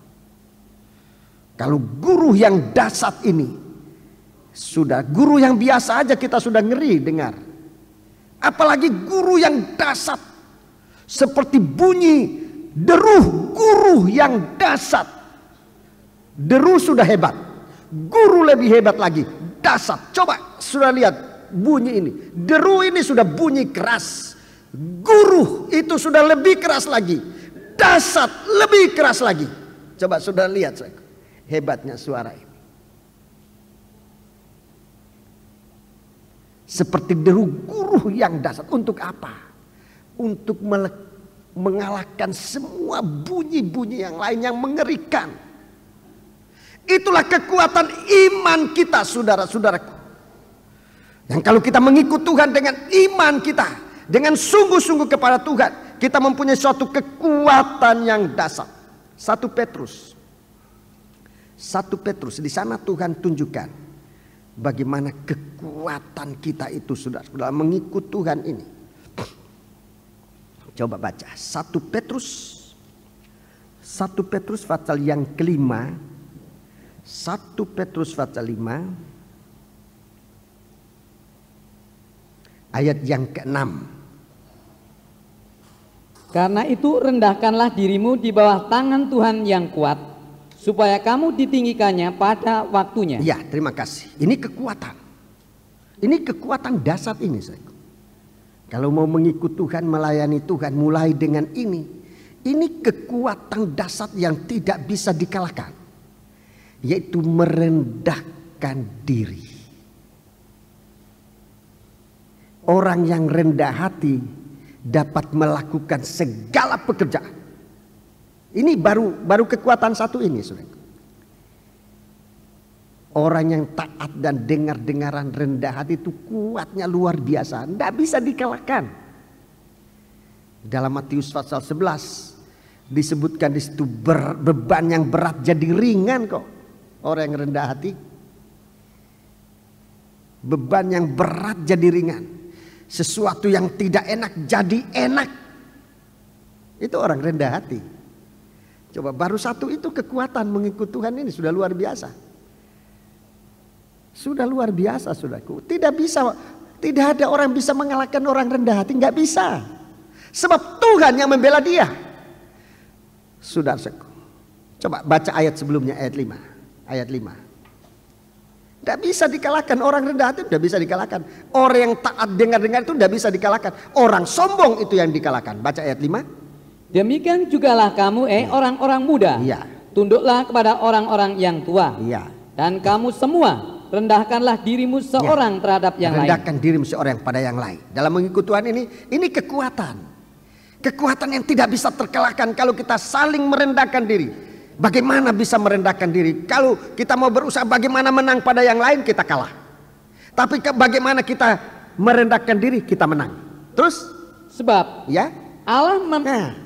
kalau guru yang dahsyat ini, sudah guru yang biasa aja kita sudah ngeri dengar, apalagi guru yang dahsyat seperti bunyi deru guru yang dahsyat. Deru sudah hebat, guru lebih hebat lagi, dahsyat. Coba sudah lihat bunyi ini, deru ini sudah bunyi keras, guru itu sudah lebih keras lagi, dahsyat lebih keras lagi. Coba sudah lihat hebatnya suara ini. Seperti deru guru yang dahsyat. Untuk apa? Untuk mengalahkan semua bunyi-bunyi yang lain yang mengerikan. Itulah kekuatan iman kita, saudara-saudaraku. Yang kalau kita mengikut Tuhan dengan iman kita, dengan sungguh-sungguh kepada Tuhan, kita mempunyai suatu kekuatan yang dahsyat. 1 Petrus di sana Tuhan tunjukkan bagaimana kekuatan kita itu, saudara, mengikut Tuhan ini. Coba baca 1 Petrus pasal yang kelima. 1 Petrus pasal 5 ayat yang ke-6. Karena itu rendahkanlah dirimu di bawah tangan Tuhan yang kuat, supaya kamu ditinggikannya pada waktunya. Ya, terima kasih. Ini kekuatan. Ini kekuatan dahsyat ini, saudara. Kalau mau mengikut Tuhan, melayani Tuhan, mulai dengan ini. Ini kekuatan dahsyat yang tidak bisa dikalahkan. Yaitu merendahkan diri. Orang yang rendah hati dapat melakukan segala pekerjaan. Ini baru kekuatan satu ini, saudara. Orang yang taat dan dengar-dengaran rendah hati itu kuatnya luar biasa. Tidak bisa dikalahkan. Dalam Matius pasal 11 disebutkan di situ beban yang berat jadi ringan kok. Orang yang rendah hati. Beban yang berat jadi ringan. Sesuatu yang tidak enak jadi enak. Itu orang rendah hati. Coba baru satu itu kekuatan mengikut Tuhan ini sudah luar biasa. Sudah luar biasa, saudaraku. Tidak ada orang bisa mengalahkan orang rendah hati. Nggak bisa. Sebab Tuhan yang membela dia. Saudaraku. Coba baca ayat sebelumnya, ayat 5. Ayat 5. Tidak bisa dikalahkan orang rendah hati. Tidak bisa dikalahkan. Orang yang taat dengar-dengar itu tidak bisa dikalahkan. Orang sombong itu yang dikalahkan. Baca ayat 5. Demikian jugalah kamu orang-orang muda. Iya. Tunduklah kepada orang-orang yang tua. Iya. Dan kamu semua rendahkanlah dirimu seorang terhadap yang lain. Rendahkan dirimu seorang pada yang lain. Dalam mengikut Tuhan ini kekuatan. Kekuatan yang tidak bisa terkalahkan kalau kita saling merendahkan diri. Bagaimana bisa merendahkan diri? Kalau kita mau berusaha bagaimana menang pada yang lain, kita kalah. Tapi bagaimana kita merendahkan diri, kita menang. Terus? Sebab ya, Allah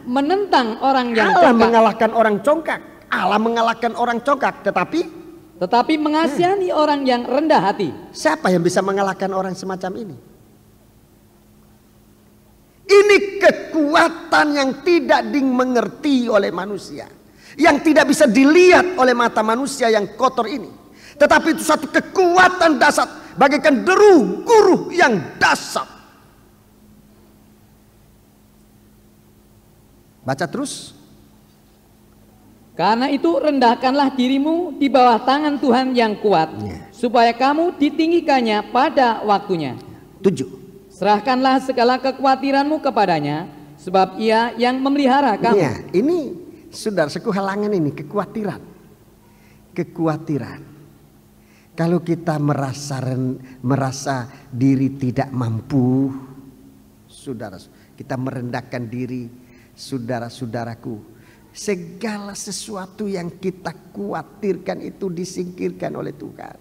menentang orang yang Allah congkak. mengalahkan orang congkak. Allah mengalahkan orang congkak. Tetapi mengasihani orang yang rendah hati. Siapa yang bisa mengalahkan orang semacam ini? Ini kekuatan yang tidak dimengerti oleh manusia. Yang tidak bisa dilihat oleh mata manusia yang kotor ini. Tetapi itu satu kekuatan dasar. Bagaikan deru guru yang dasar. Baca terus. Karena itu rendahkanlah dirimu di bawah tangan Tuhan yang kuat, supaya kamu ditinggikannya pada waktunya. 7. Serahkanlah segala kekhawatiranmu kepadanya, sebab Ia yang memelihara kamu. Ya, ini saudaraku halangan ini kekhawatiran. Kekhawatiran. Kalau kita merasa diri tidak mampu, saudara, kita merendahkan diri, saudara-saudaraku. Segala sesuatu yang kita khawatirkan itu disingkirkan oleh Tuhan.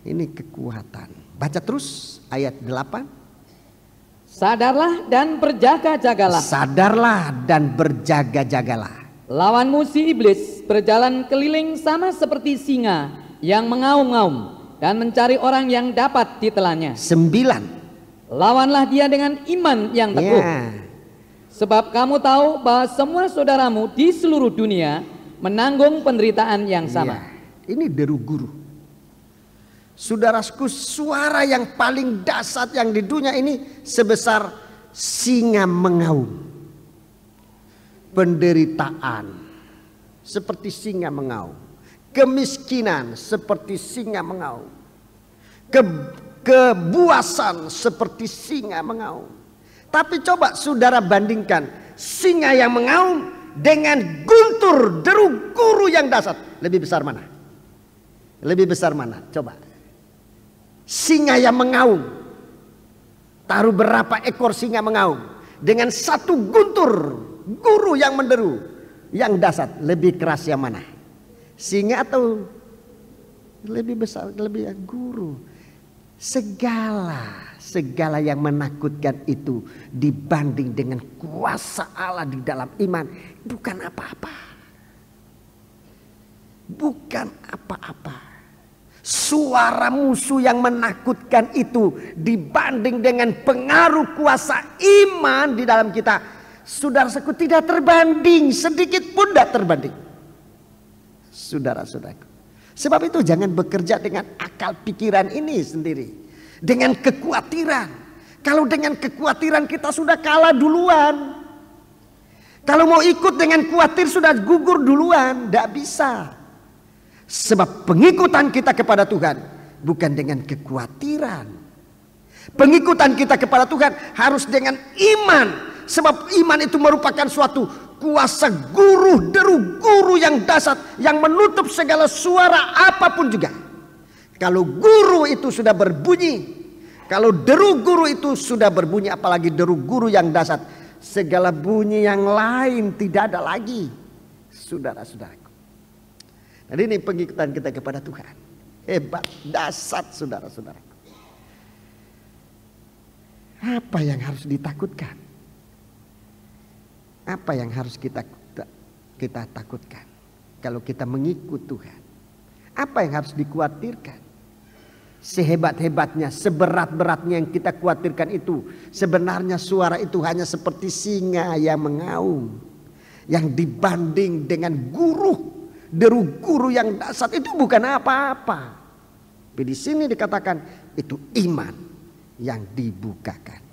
Ini kekuatan. Baca terus ayat 8. Sadarlah dan berjaga-jagalah. Sadarlah dan berjaga-jagalah. Lawanmu si iblis berjalan keliling sama seperti singa yang mengaum-ngaum dan mencari orang yang dapat ditelannya. 9. Lawanlah dia dengan iman yang teguh. Sebab kamu tahu bahwa semua saudaramu di seluruh dunia menanggung penderitaan yang sama. Ini deru guru. Saudaraku, suara yang paling dahsyat yang di dunia ini sebesar singa mengaum. Penderitaan seperti singa mengaum. Kemiskinan seperti singa mengaum. Kebuasan seperti singa mengaum. Tapi coba saudara bandingkan singa yang mengaum dengan guntur deru guru yang dahsyat. Lebih besar mana? Lebih besar mana? Coba. Singa yang mengaum. Taruh berapa ekor singa mengaum. Dengan satu guntur guru yang menderu. Yang dahsyat. Lebih keras yang mana? Singa atau lebih besar? Lebih guru. Segala yang menakutkan itu dibanding dengan kuasa Allah di dalam iman bukan apa-apa. Bukan apa-apa. Suara musuh yang menakutkan itu dibanding dengan pengaruh kuasa iman di dalam kita, saudaraku, tidak terbanding, sedikit pun tidak terbanding. Saudara-saudaraku. Sebab itu jangan bekerja dengan akal pikiran ini sendiri. Dengan kekhawatiran. Kalau dengan kekhawatiran kita sudah kalah duluan. Kalau mau ikut dengan khawatir sudah gugur duluan. Tidak bisa. Sebab pengikutan kita kepada Tuhan bukan dengan kekhawatiran. Pengikutan kita kepada Tuhan harus dengan iman. Sebab iman itu merupakan suatu kuasa guru, deru guru yang dahsyat, yang menutup segala suara apapun juga. Kalau guru itu sudah berbunyi, Kalau deru guru itu sudah berbunyi, apalagi deru guru yang dahsyat, segala bunyi yang lain tidak ada lagi, saudara-saudaraku. Jadi ini pengikutan kita kepada Tuhan. Hebat, dahsyat, saudara-saudaraku. Apa yang harus ditakutkan? Apa yang harus kita takutkan kalau kita mengikut Tuhan? Apa yang harus dikhawatirkan? Sehebat-hebatnya, seberat-beratnya yang kita khawatirkan itu, sebenarnya suara itu hanya seperti singa yang mengaum. Yang dibanding dengan deru guru yang dahsyat itu bukan apa-apa. Tapi di sini dikatakan itu iman yang dibukakan.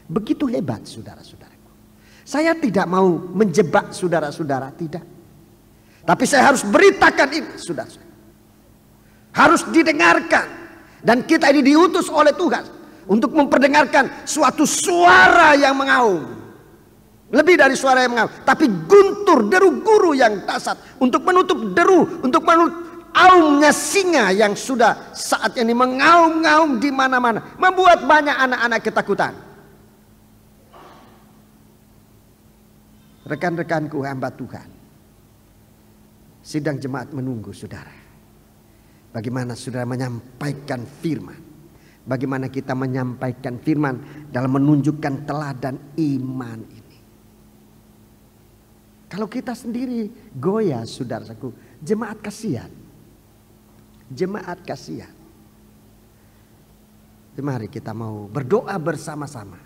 Begitu hebat, saudara-saudaraku. Saya tidak mau menjebak saudara-saudara, tidak. Tapi saya harus beritakan ini, saudara-saudara. Harus didengarkan. Dan kita ini diutus oleh Tuhan untuk memperdengarkan suatu suara yang mengaum. Lebih dari suara yang mengaum, tapi guntur deru guru yang dahsyat untuk menutup deru, untuk menutup aumnya singa yang sudah saatnya ini mengaum-ngaum di mana-mana, membuat banyak anak-anak ketakutan. Rekan-rekanku hamba Tuhan, sidang jemaat menunggu saudara. Bagaimana saudara menyampaikan firman? Bagaimana kita menyampaikan firman dalam menunjukkan teladan iman ini? Kalau kita sendiri goyah, saudaraku, jemaat kasihan. Jemaat kasihan. Mari kita mau berdoa bersama-sama.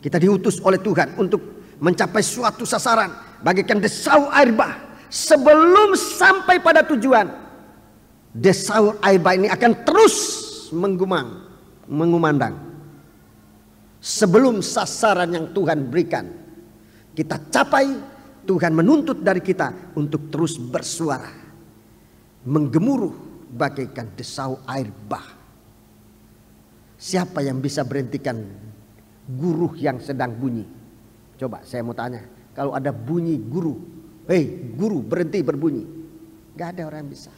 Kita diutus oleh Tuhan untuk mencapai suatu sasaran, bagaikan desau air bah. Sebelum sampai pada tujuan, desau air bah ini akan terus mengumandang. Sebelum sasaran yang Tuhan berikan kita capai, Tuhan menuntut dari kita untuk terus bersuara, menggemuruh bagaikan desau air bah. Siapa yang bisa berhentikan guru yang sedang bunyi? Coba saya mau tanya, kalau ada bunyi guru, hei guru berhenti berbunyi, gak ada orang yang bisa.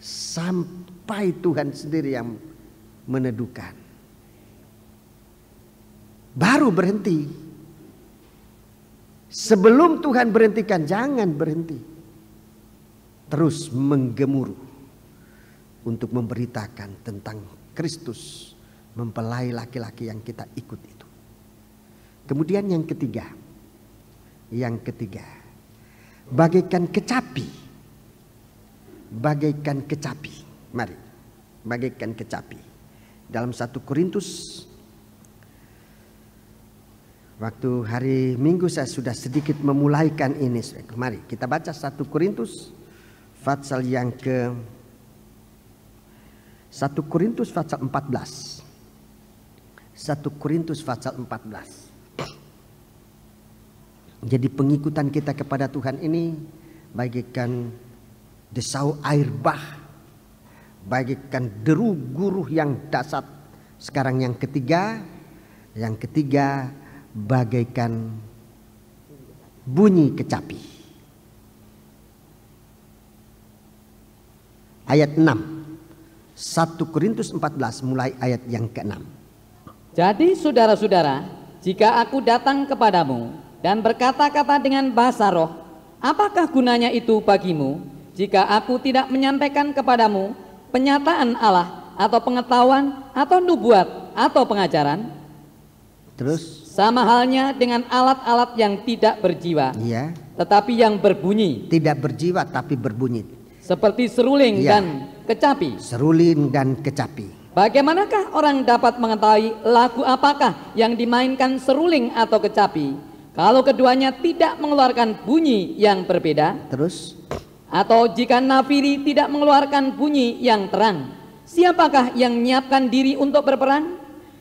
Sampai Tuhan sendiri yang meneduhkan, baru berhenti. Sebelum Tuhan berhentikan, jangan berhenti. Terus menggemuruh untuk memberitakan tentang Kristus mempelai laki-laki yang kita ikut itu. Kemudian yang ketiga, bagaikan kecapi. Bagaikan kecapi. Mari, bagaikan kecapi. Dalam 1 Korintus, waktu hari Minggu saya sudah sedikit memulaikan ini. Mari kita baca 1 Korintus pasal yang ke 1 Korintus pasal 14. 1 Korintus pasal 14. Jadi pengikutan kita kepada Tuhan ini bagaikan desau air bah, bagaikan deru guru yang dahsyat. Sekarang yang ketiga bagaikan bunyi kecapi. Ayat 6, 1 Korintus 14 mulai ayat yang ke-6. Jadi saudara-saudara, jika aku datang kepadamu dan berkata-kata dengan bahasa roh, apakah gunanya itu bagimu jika aku tidak menyampaikan kepadamu penyataan Allah atau pengetahuan atau nubuat atau pengajaran? Terus? Sama halnya dengan alat-alat yang tidak berjiwa, ya, tetapi yang berbunyi. Tidak berjiwa tapi berbunyi. Seperti seruling ya, dan kecapi. Seruling dan kecapi. Bagaimanakah orang dapat mengetahui lagu apakah yang dimainkan seruling atau kecapi kalau keduanya tidak mengeluarkan bunyi yang berbeda? Terus? Atau jika nafiri tidak mengeluarkan bunyi yang terang, siapakah yang menyiapkan diri untuk berperang?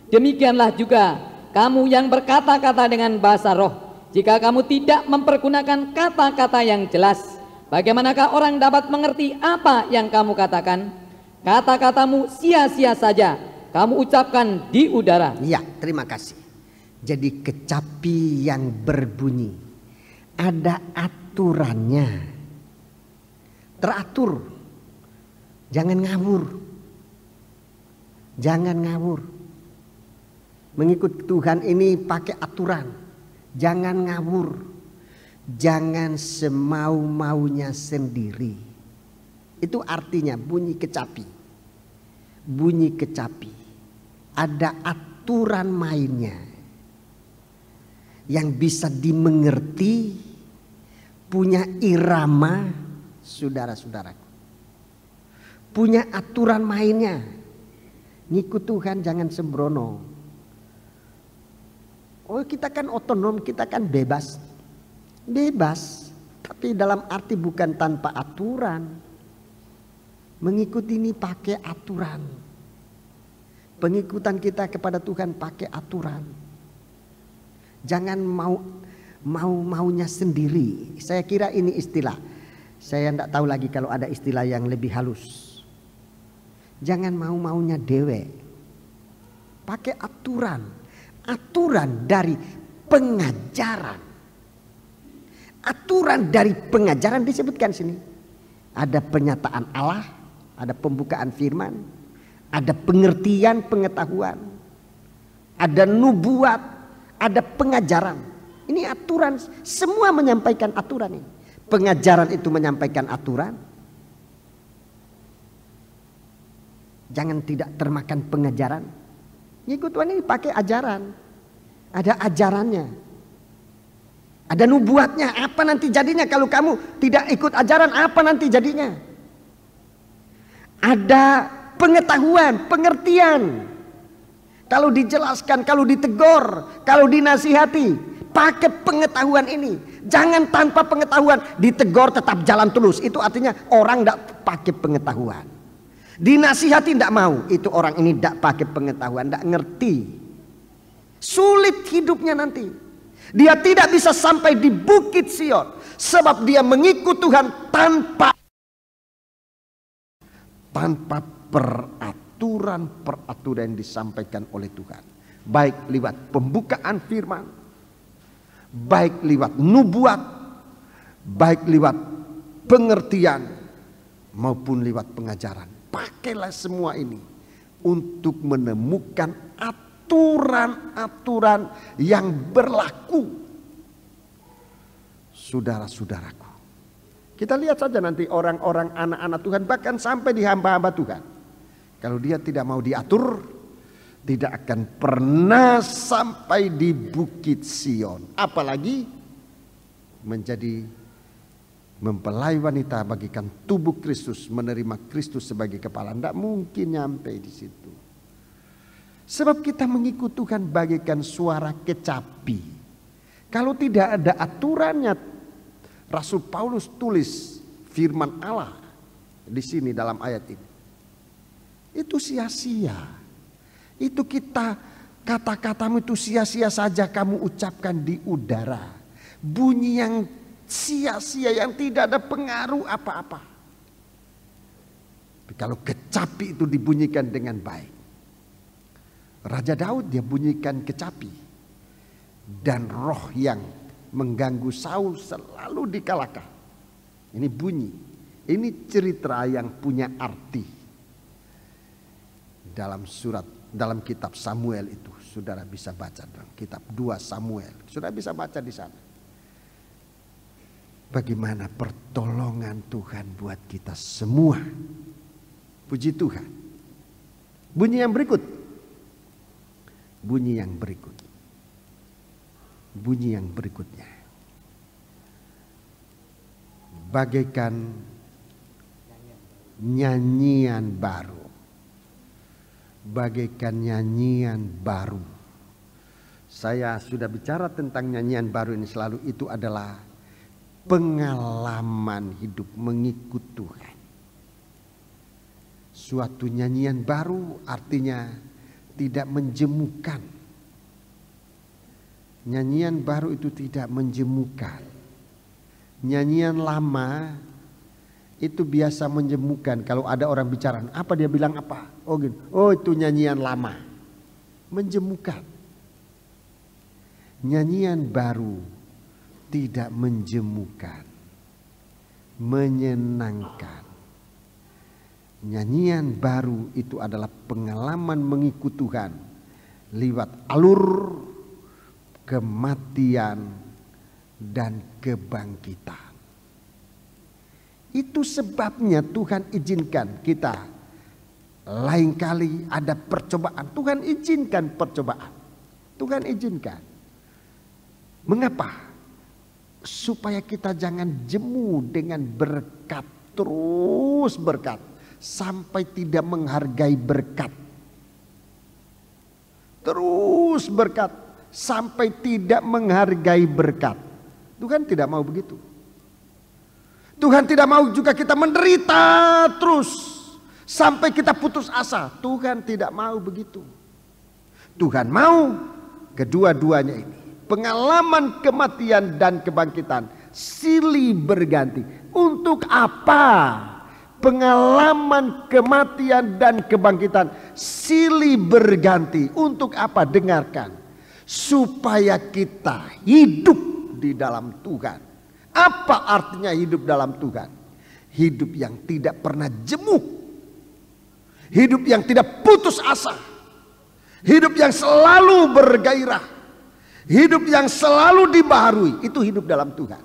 Demikianlah juga kamu yang berkata-kata dengan bahasa roh, jika kamu tidak mempergunakan kata-kata yang jelas, bagaimanakah orang dapat mengerti apa yang kamu katakan? Kata-katamu sia-sia saja, kamu ucapkan di udara. Ya, terima kasih. Jadi kecapi yang berbunyi ada aturannya, teratur, jangan ngawur. Jangan ngawur. Mengikut Tuhan ini pakai aturan. Jangan ngawur. Jangan semau-maunya sendiri. Itu artinya bunyi kecapi. Bunyi kecapi. Ada aturan mainnya yang bisa dimengerti, punya irama, saudara-saudaraku. Punya aturan mainnya. Ngikut Tuhan jangan sembrono. Oh, kita kan otonom, kita kan bebas. Bebas, tapi dalam arti bukan tanpa aturan. Mengikuti ini pakai aturan. Pengikutan kita kepada Tuhan pakai aturan. Jangan maunya sendiri. Saya kira ini istilah. Saya tidak tahu lagi kalau ada istilah yang lebih halus. Jangan maunya dewe. Pakai aturan. Aturan dari pengajaran. Aturan dari pengajaran disebutkan sini. Ada penyataan Allah, ada pembukaan firman, ada pengertian pengetahuan, ada nubuat, ada pengajaran. Ini aturan, semua menyampaikan aturan ini. Pengajaran itu menyampaikan aturan. Jangan tidak termakan pengajaran. Ngikut Tuhan ini pakai ajaran. Ada ajarannya. Ada nubuatnya. Apa nanti jadinya kalau kamu tidak ikut ajaran? Apa nanti jadinya? Ada pengetahuan, pengertian. Kalau dijelaskan, kalau ditegur, kalau dinasihati, pakai pengetahuan ini. Jangan tanpa pengetahuan, ditegur tetap jalan terus. Itu artinya orang tidak pakai pengetahuan. Dinasihati tidak mau, itu orang ini tidak pakai pengetahuan, tidak ngerti. Sulit hidupnya nanti. Dia tidak bisa sampai di Bukit Sion sebab dia mengikut Tuhan tanpa peraturan yang disampaikan oleh Tuhan. Baik lewat pembukaan firman, baik lewat nubuat, baik lewat pengertian maupun lewat pengajaran. Pakailah semua ini untuk menemukan aturan-aturan yang berlaku. Saudara-saudaraku, kita lihat saja nanti orang-orang anak-anak Tuhan, bahkan sampai di hamba-hamba Tuhan. Kalau dia tidak mau diatur, tidak akan pernah sampai di Bukit Sion. Apalagi menjadi mempelai wanita bagikan tubuh Kristus, menerima Kristus sebagai kepala. Tidak mungkin nyampe di situ. Sebab kita mengikut Tuhan bagaikan suara kecapi. Kalau tidak ada aturannya, Rasul Paulus tulis firman Allah di sini dalam ayat ini. Itu sia-sia. Itu kata-katamu itu sia-sia saja kamu ucapkan di udara. Bunyi yang sia-sia yang tidak ada pengaruh apa-apa. Tapi kalau kecapi itu dibunyikan dengan baik. Raja Daud dia bunyikan kecapi. Dan roh yang mengganggu Saul selalu dikalahkan. Ini bunyi. Ini cerita yang punya arti. Dalam kitab Samuel itu. Saudara bisa baca dalam kitab 2 Samuel. Saudara bisa baca di sana. Bagaimana pertolongan Tuhan buat kita semua. Puji Tuhan. Bunyi yang berikut. Bunyi yang berikut. Bunyi yang berikutnya. Bagaikan nyanyian baru. Bagaikan nyanyian baru. Saya sudah bicara tentang nyanyian baru ini selalu. Itu adalah pengalaman hidup mengikut Tuhan. Suatu nyanyian baru artinya tidak menjemukan. Nyanyian baru itu tidak menjemukan. Nyanyian lama itu biasa menjemukan. Kalau ada orang bicara, apa dia bilang apa? Oh gini, oh itu nyanyian lama. Menjemukan. Nyanyian baru tidak menjemukan. Menyenangkan. Nyanyian baru itu adalah pengalaman mengikut Tuhan lewat alur kematian dan kebangkitan. Itu sebabnya Tuhan izinkan kita lain kali ada percobaan. Tuhan izinkan percobaan. Tuhan izinkan. Mengapa? Supaya kita jangan jemu dengan berkat, terus berkat, sampai tidak menghargai berkat. Terus berkat sampai tidak menghargai berkat. Tuhan tidak mau begitu. Tuhan tidak mau juga kita menderita terus sampai kita putus asa. Tuhan tidak mau begitu. Tuhan mau kedua-duanya ini. Pengalaman kematian dan kebangkitan silih berganti. Untuk apa? Pengalaman kematian dan kebangkitan silih berganti. Untuk apa? Dengarkan. Supaya kita hidup di dalam Tuhan. Apa artinya hidup dalam Tuhan? Hidup yang tidak pernah jemu. Hidup yang tidak putus asa. Hidup yang selalu bergairah. Hidup yang selalu dibaharui. Itu hidup dalam Tuhan.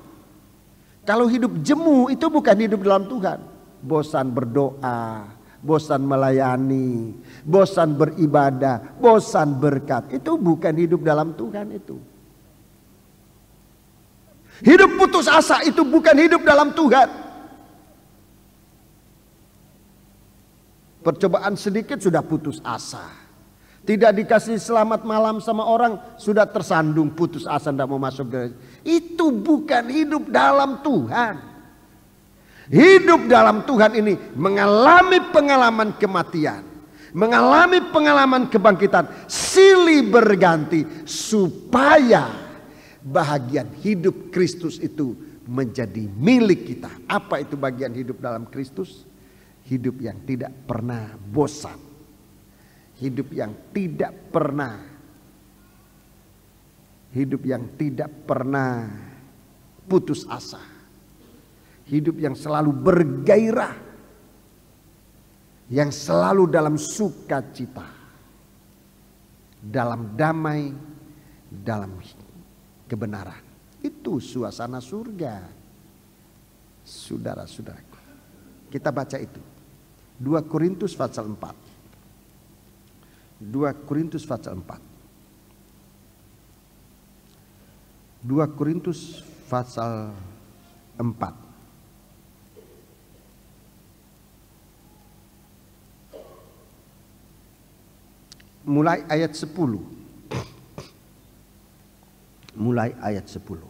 Kalau hidup jemu itu bukan hidup dalam Tuhan. Bosan berdoa, bosan melayani, bosan beribadah, bosan berkat. Itu bukan hidup dalam Tuhan itu. Hidup putus asa itu bukan hidup dalam Tuhan. Percobaan sedikit sudah putus asa. Tidak dikasih selamat malam sama orang sudah tersandung, putus asa, tidak mau masuk gereja. Itu bukan hidup dalam Tuhan. Hidup dalam Tuhan ini mengalami pengalaman kematian, mengalami pengalaman kebangkitan, silih berganti supaya bahagian hidup Kristus itu menjadi milik kita. Apa itu bagian hidup dalam Kristus? Hidup yang tidak pernah bosan. Hidup yang tidak pernah, hidup yang tidak pernah putus asa. Hidup yang selalu bergairah, yang selalu dalam sukacita, dalam damai, dalam kebenaran. Itu suasana surga. Saudara-saudaraku, kita baca itu 2 Korintus pasal 4. 2 Korintus pasal 4. 2 Korintus pasal 4. Mulai ayat 10. Mulai ayat 10. Baca.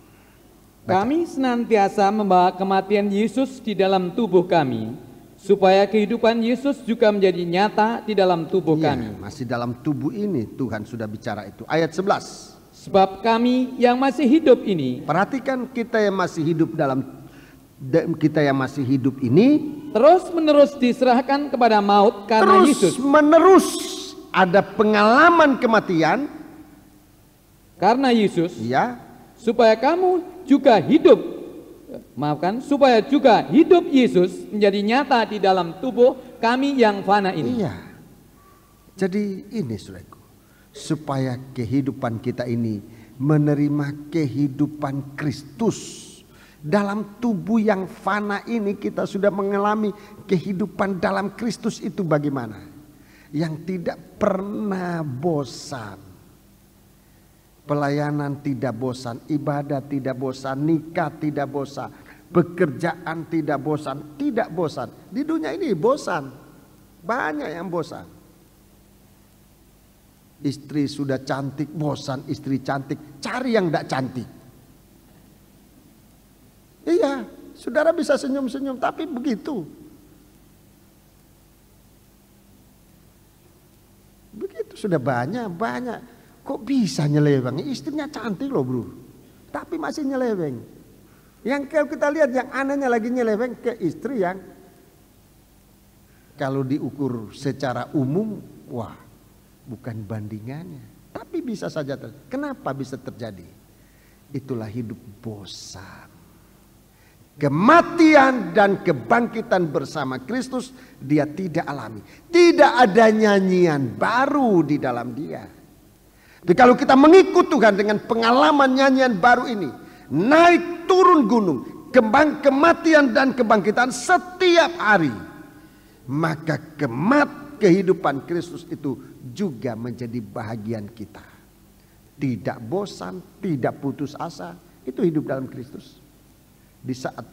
Kami senantiasa membawa kematian Yesus di dalam tubuh kami, supaya kehidupan Yesus juga menjadi nyata di dalam tubuh kami. Masih dalam tubuh ini Tuhan sudah bicara itu. Ayat 11. Sebab kami yang masih hidup ini, perhatikan, kita yang masih hidup ini terus menerus diserahkan kepada maut karena Yesus. Terus menerus ada pengalaman kematian karena Yesus. Ya. Supaya kamu juga hidup. Supaya juga hidup Yesus menjadi nyata di dalam tubuh kami yang fana ini. Iya. Jadi ini saudaraku, supaya kehidupan kita ini menerima kehidupan Kristus. Dalam tubuh yang fana ini kita sudah mengalami kehidupan dalam Kristus itu bagaimana? Yang tidak pernah bosan. Pelayanan tidak bosan, ibadah tidak bosan, nikah tidak bosan, pekerjaan tidak bosan, tidak bosan. Di dunia ini bosan, banyak yang bosan. Istri sudah cantik, bosan istri cantik, cari yang tidak cantik. Iya, saudara bisa senyum-senyum, tapi begitu. Begitu sudah banyak. Kok bisa nyeleweng? Istrinya cantik loh bro, tapi masih nyeleweng. Yang kalau kita lihat yang anehnya lagi nyeleweng ke istri yang kalau diukur secara umum, wah bukan bandingannya. Tapi bisa saja terjadi. Kenapa bisa terjadi? Itulah hidup bosan. Kematian dan kebangkitan bersama Kristus dia tidak alami. Tidak ada nyanyian baru di dalam dia. Tapi kalau kita mengikut Tuhan dengan pengalaman nyanyian baru ini, naik turun gunung, kematian dan kebangkitan setiap hari, maka kehidupan Kristus itu juga menjadi bahagian kita. Tidak bosan, tidak putus asa, itu hidup dalam Kristus. Di saat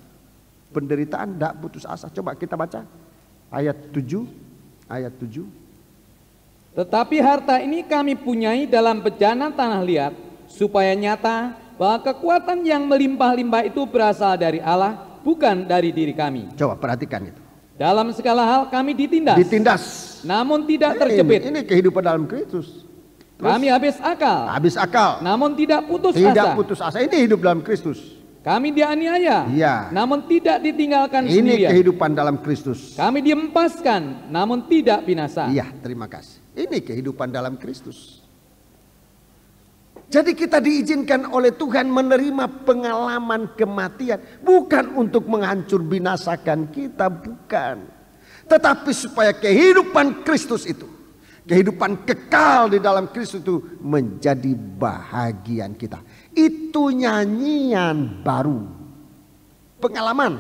penderitaan tidak putus asa. Coba kita baca ayat 7. Tetapi harta ini kami punyai dalam bejana tanah liat, supaya nyata bahwa kekuatan yang melimpah-limpah itu berasal dari Allah, bukan dari diri kami. Coba perhatikan itu. Dalam segala hal kami ditindas, namun tidak terjepit. Ini kehidupan dalam Kristus. Terus, kami habis akal, namun tidak putus asa. Ini hidup dalam Kristus. Kami dianiaya, namun tidak ditinggalkan sendirian. Ini kehidupan dalam Kristus. Kami diempaskan, namun tidak binasa. Iya, terima kasih. Ini kehidupan dalam Kristus. Jadi kita diizinkan oleh Tuhan menerima pengalaman kematian. Bukan untuk menghancur binasakan kita, bukan. Tetapi supaya kehidupan Kristus itu, kehidupan kekal di dalam Kristus itu menjadi bahagian kita. Itu nyanyian baru. Pengalaman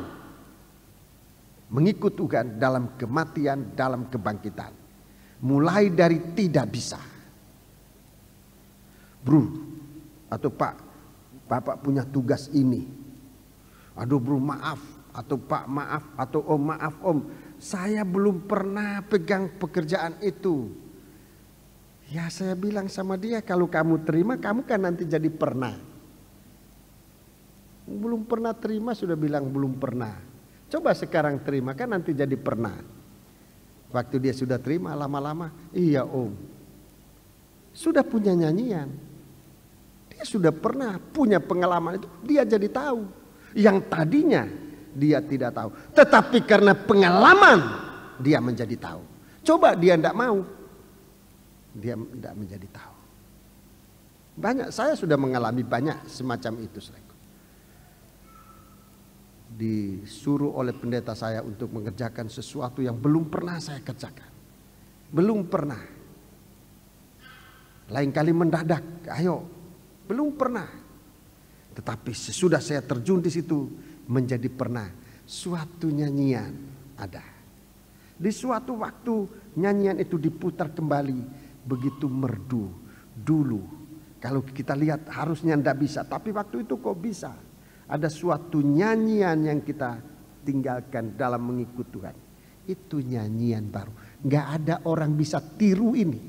mengikut Tuhan dalam kematian, dalam kebangkitan. Mulai dari tidak bisa. Bro atau Pak, Bapak punya tugas ini. Aduh bro maaf, atau Pak maaf, atau Om maaf Om, saya belum pernah pegang pekerjaan itu. Ya saya bilang sama dia, kalau kamu terima kamu kan nanti jadi pernah. Belum pernah terima sudah bilang belum pernah. Coba sekarang terima kan nanti jadi pernah. Waktu dia sudah terima lama-lama, iya Om. Sudah punya nyanyian. Dia sudah pernah punya pengalaman itu, dia jadi tahu. Yang tadinya dia tidak tahu. Tetapi karena pengalaman dia menjadi tahu. Coba dia tidak mau. Dia tidak menjadi tahu. Banyak, saya sudah mengalami banyak semacam itu. Disuruh oleh pendeta saya untuk mengerjakan sesuatu yang belum pernah saya kerjakan. Belum pernah. Lain kali mendadak, ayo. Belum pernah. Tetapi sesudah saya terjun di situ menjadi pernah. Suatu nyanyian ada. Di suatu waktu nyanyian itu diputar kembali. Begitu merdu dulu. Kalau kita lihat harusnya tidak bisa. Tapi waktu itu kok bisa. Ada suatu nyanyian yang kita tinggalkan dalam mengikut Tuhan. Itu nyanyian baru. Gak ada orang bisa tiru ini.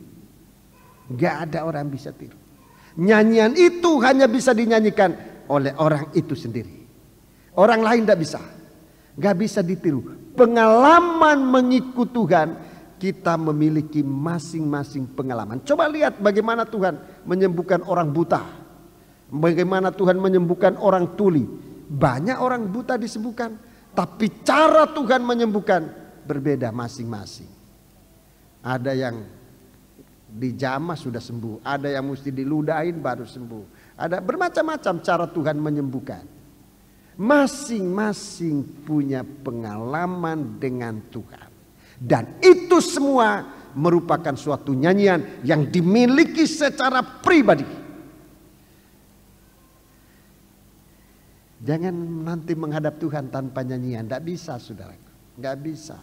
Gak ada orang bisa tiru. Nyanyian itu hanya bisa dinyanyikan oleh orang itu sendiri. Orang lain tidak bisa. Gak bisa ditiru. Pengalaman mengikut Tuhan, kita memiliki masing-masing pengalaman. Coba lihat bagaimana Tuhan menyembuhkan orang buta. Bagaimana Tuhan menyembuhkan orang tuli. Banyak orang buta disembuhkan. Tapi cara Tuhan menyembuhkan berbeda masing-masing. Ada yang dijamah sudah sembuh. Ada yang mesti diludahin baru sembuh. Ada bermacam-macam cara Tuhan menyembuhkan. Masing-masing punya pengalaman dengan Tuhan. Dan itu semua merupakan suatu nyanyian yang dimiliki secara pribadi. Jangan nanti menghadap Tuhan tanpa nyanyian. Tidak bisa saudaraku. Tidak bisa.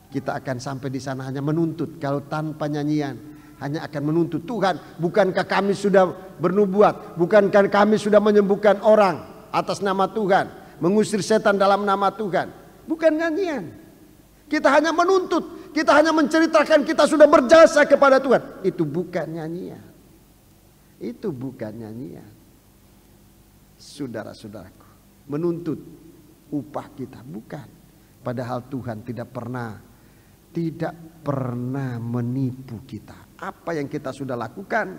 Kita akan sampai di sana hanya menuntut. Kalau tanpa nyanyian hanya akan menuntut. Tuhan, bukankah kami sudah bernubuat? Bukankah kami sudah menyembuhkan orang atas nama Tuhan? Mengusir setan dalam nama Tuhan? Bukan nyanyian. Kita hanya menuntut, kita hanya menceritakan kita sudah berjasa kepada Tuhan. Itu bukan nyanyian. Itu bukan nyanyian. Saudara-saudaraku, menuntut upah kita bukan. Padahal Tuhan tidak pernah menipu kita. Apa yang kita sudah lakukan,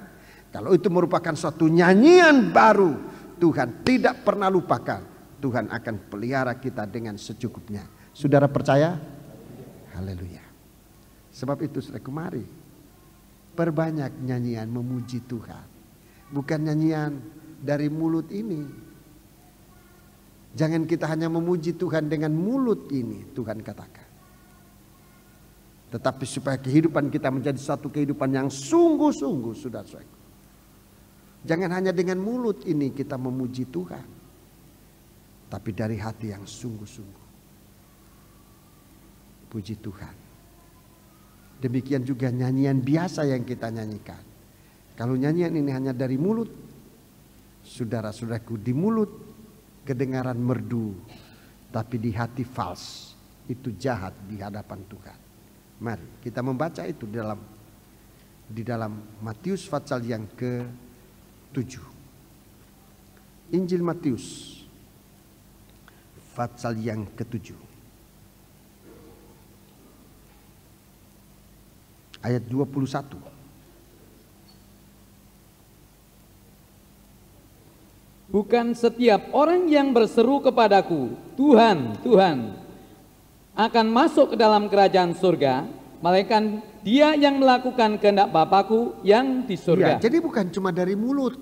kalau itu merupakan suatu nyanyian baru, Tuhan tidak pernah lupakan. Tuhan akan pelihara kita dengan secukupnya. Saudara percaya? Haleluya. Sebab itu saudaraku, mari perbanyak nyanyian memuji Tuhan. Bukan nyanyian dari mulut ini. Jangan kita hanya memuji Tuhan dengan mulut ini, Tuhan katakan. Tetapi supaya kehidupan kita menjadi suatu kehidupan yang sungguh-sungguh, saudara-saudara. Jangan hanya dengan mulut ini kita memuji Tuhan, tapi dari hati yang sungguh-sungguh. Puji Tuhan. Demikian juga nyanyian biasa yang kita nyanyikan. Kalau nyanyian ini hanya dari mulut, saudara-saudaraku, di mulut kedengaran merdu, tapi di hati fals, itu jahat di hadapan Tuhan. Mari kita membaca itu di dalam Matius pasal yang ke-7. Injil Matius pasal yang ke-7 ayat 21. Bukan setiap orang yang berseru kepadaku, Tuhan, Tuhan, akan masuk ke dalam kerajaan surga, melainkan dia yang melakukan kehendak Bapakku yang di surga. Ya, jadi bukan cuma dari mulut.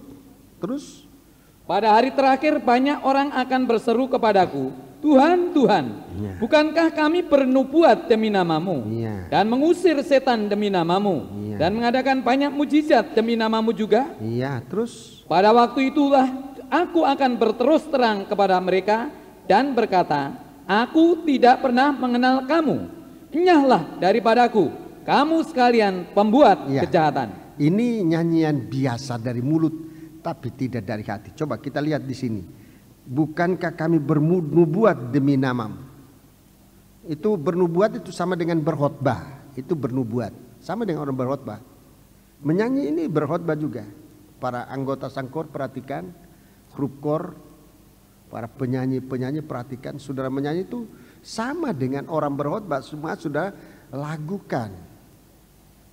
Terus? Pada hari terakhir banyak orang akan berseru kepadaku, Tuhan, Tuhan, bukankah kami bernubuat demi namamu, dan mengusir setan demi namamu, dan mengadakan banyak mujizat demi namamu juga? Iya, terus? Pada waktu itulah aku akan berterus terang kepada mereka dan berkata, aku tidak pernah mengenal kamu. Enyahlah daripadaku, kamu sekalian pembuat kejahatan. Ini nyanyian biasa dari mulut, tapi tidak dari hati. Coba kita lihat di sini. Bukankah kami bernubuat demi namamu? Itu bernubuat itu sama dengan berkhotbah. Itu bernubuat, sama dengan orang berkhotbah. Menyanyi ini berkhotbah juga. Para anggota sangkor perhatikan, grup kor, para penyanyi-penyanyi perhatikan, saudara menyanyi itu sama dengan orang berkhotbah, semua sudah lakukan.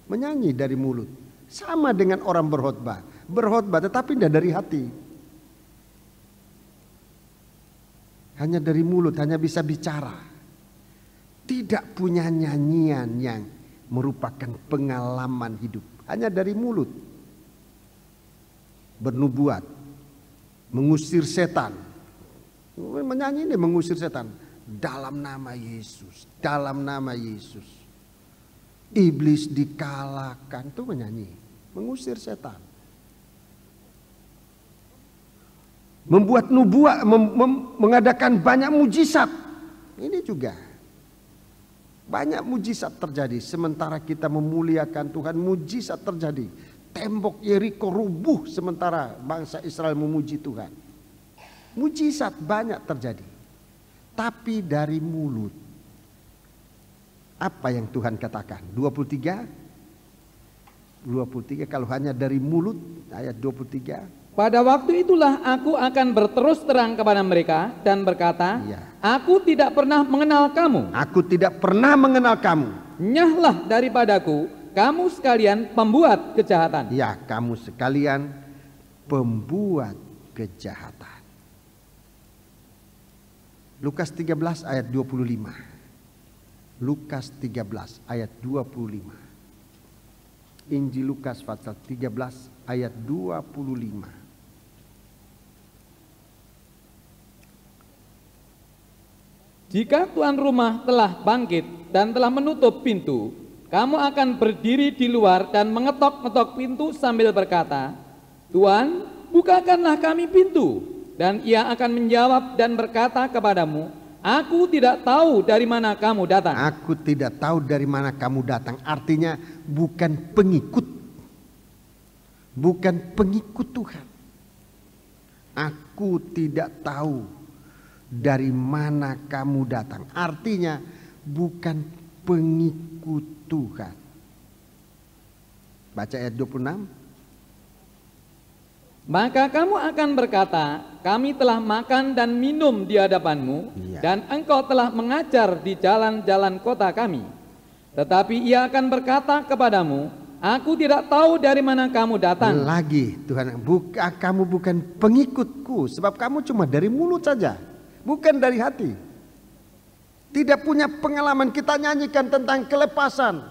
Menyanyi dari mulut, sama dengan orang berkhotbah. Berkhotbah tetapi tidak dari hati. Hanya dari mulut, hanya bisa bicara. Tidak punya nyanyian yang merupakan pengalaman hidup. Hanya dari mulut. Bernubuat, mengusir setan. Menyanyi ini mengusir setan dalam nama Yesus, dalam nama Yesus. Iblis dikalahkan, itu menyanyi, mengusir setan. Membuat nubuat, mengadakan banyak mujizat. Ini juga banyak mujizat terjadi. Sementara kita memuliakan Tuhan, mujizat terjadi. Tembok Yeriko rubuh sementara bangsa Israel memuji Tuhan. Mujizat banyak terjadi. Tapi dari mulut. Apa yang Tuhan katakan? 23 kalau hanya dari mulut, ayat 23. Pada waktu itulah aku akan berterus terang kepada mereka dan berkata, aku tidak pernah mengenal kamu. Aku tidak pernah mengenal kamu. Enyahlah daripadaku, kamu sekalian pembuat kejahatan. Ya, kamu sekalian pembuat kejahatan. Lukas 13 ayat 25. Lukas 13 ayat 25. Injil Lukas pasal 13 ayat 25. Jika tuan rumah telah bangkit dan telah menutup pintu, kamu akan berdiri di luar dan mengetok-ngetok pintu sambil berkata, Tuan, bukakanlah kami pintu. Dan ia akan menjawab dan berkata kepadamu, aku tidak tahu dari mana kamu datang. Aku tidak tahu dari mana kamu datang. Artinya bukan pengikut. Bukan pengikut Tuhan. Aku tidak tahu dari mana kamu datang. Artinya bukan pengikut Tuhan. Baca ayat 26. Maka kamu akan berkata, kami telah makan dan minum di hadapanmu, dan engkau telah mengajar di jalan-jalan kota kami. Tetapi ia akan berkata kepadamu, aku tidak tahu dari mana kamu datang. Lagi Tuhan, kamu bukan pengikutku, sebab kamu cuma dari mulut saja, bukan dari hati. Tidak punya pengalaman. Kita nyanyikan tentang kelepasan,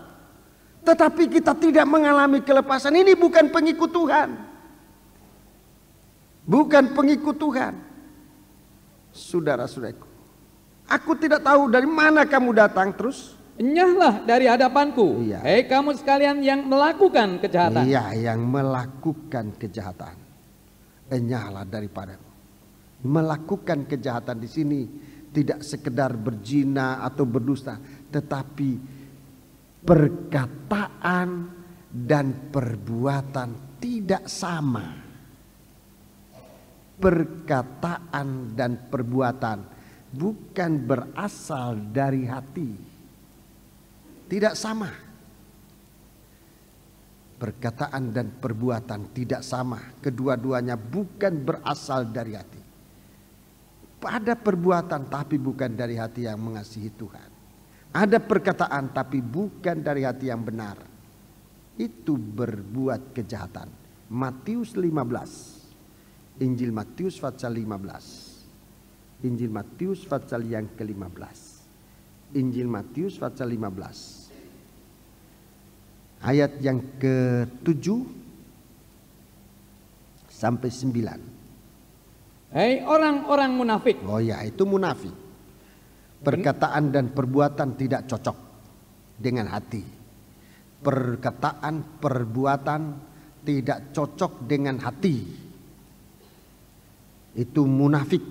tetapi kita tidak mengalami kelepasan. Ini bukan pengikut Tuhan. Bukan pengikut Tuhan. Saudara-saudaraku, aku tidak tahu dari mana kamu datang terus. Enyahlah dari hadapanku, Iya. hei kamu sekalian yang melakukan kejahatan. Iya, yang melakukan kejahatan. Enyahlah daripadaku. Melakukan kejahatan di sini tidak sekedar berzina atau berdusta, tetapi perkataan dan perbuatan tidak sama. Perkataan dan perbuatan bukan berasal dari hati. Tidak sama. Perkataan dan perbuatan tidak sama. Kedua-duanya bukan berasal dari hati. Ada perbuatan tapi bukan dari hati yang mengasihi Tuhan. Ada perkataan tapi bukan dari hati yang benar. Itu berbuat kejahatan. Matius 15. Injil Matius pasal 15. Injil Matius pasal yang ke-15. Injil Matius pasal 15. Ayat yang ke-7 sampai 9. Hei orang-orang munafik. Oh ya, itu munafik. Perkataan dan perbuatan tidak cocok dengan hati. Perkataan, perbuatan tidak cocok dengan hati. Itu munafik.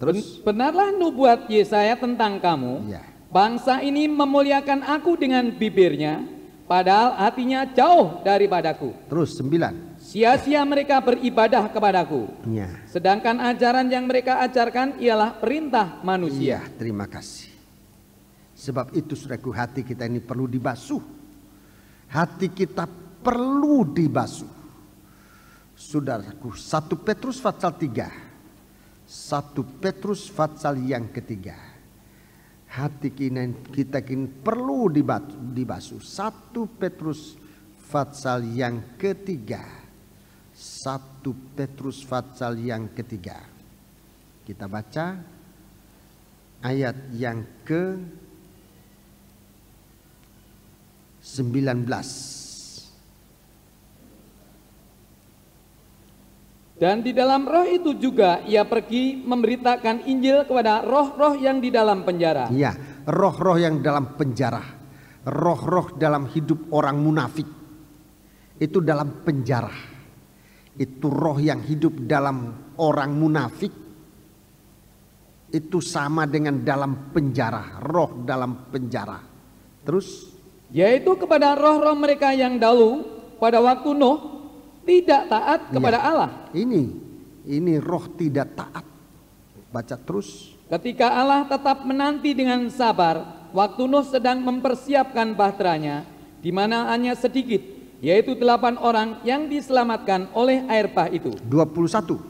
Terus? Benarlah nubuat Yesaya tentang kamu. Ya. Bangsa ini memuliakan aku dengan bibirnya, padahal hatinya jauh daripadaku. Terus 9. Sia-sia mereka beribadah kepadaku. Ya. Sedangkan ajaran yang mereka ajarkan ialah perintah manusia. Iya, terima kasih. Sebab itu saudaraku, hati kita ini perlu dibasuh. Hati kita perlu dibasuh. Saudaraku, 1 Petrus pasal 3. 1 Petrus pasal yang ketiga. Hati kita kini perlu dibasuh. 1 Petrus pasal yang ketiga. 1 Petrus pasal yang ketiga. Kita baca ayat yang ke 19. Dan di dalam roh itu juga ia pergi memberitakan Injil kepada roh-roh yang di dalam penjara. Iya, roh-roh yang dalam penjara. Roh-roh dalam hidup orang munafik. Itu dalam penjara. Itu roh yang hidup dalam orang munafik. Itu sama dengan dalam penjara. Roh dalam penjara. Terus? Yaitu kepada roh-roh mereka yang dahulu pada waktu Nuh tidak taat kepada Allah. Ini roh tidak taat. Baca terus. Ketika Allah tetap menanti dengan sabar waktu Nuh sedang mempersiapkan bahteranya, di mana hanya sedikit, yaitu 8 orang yang diselamatkan oleh air bah itu. 21.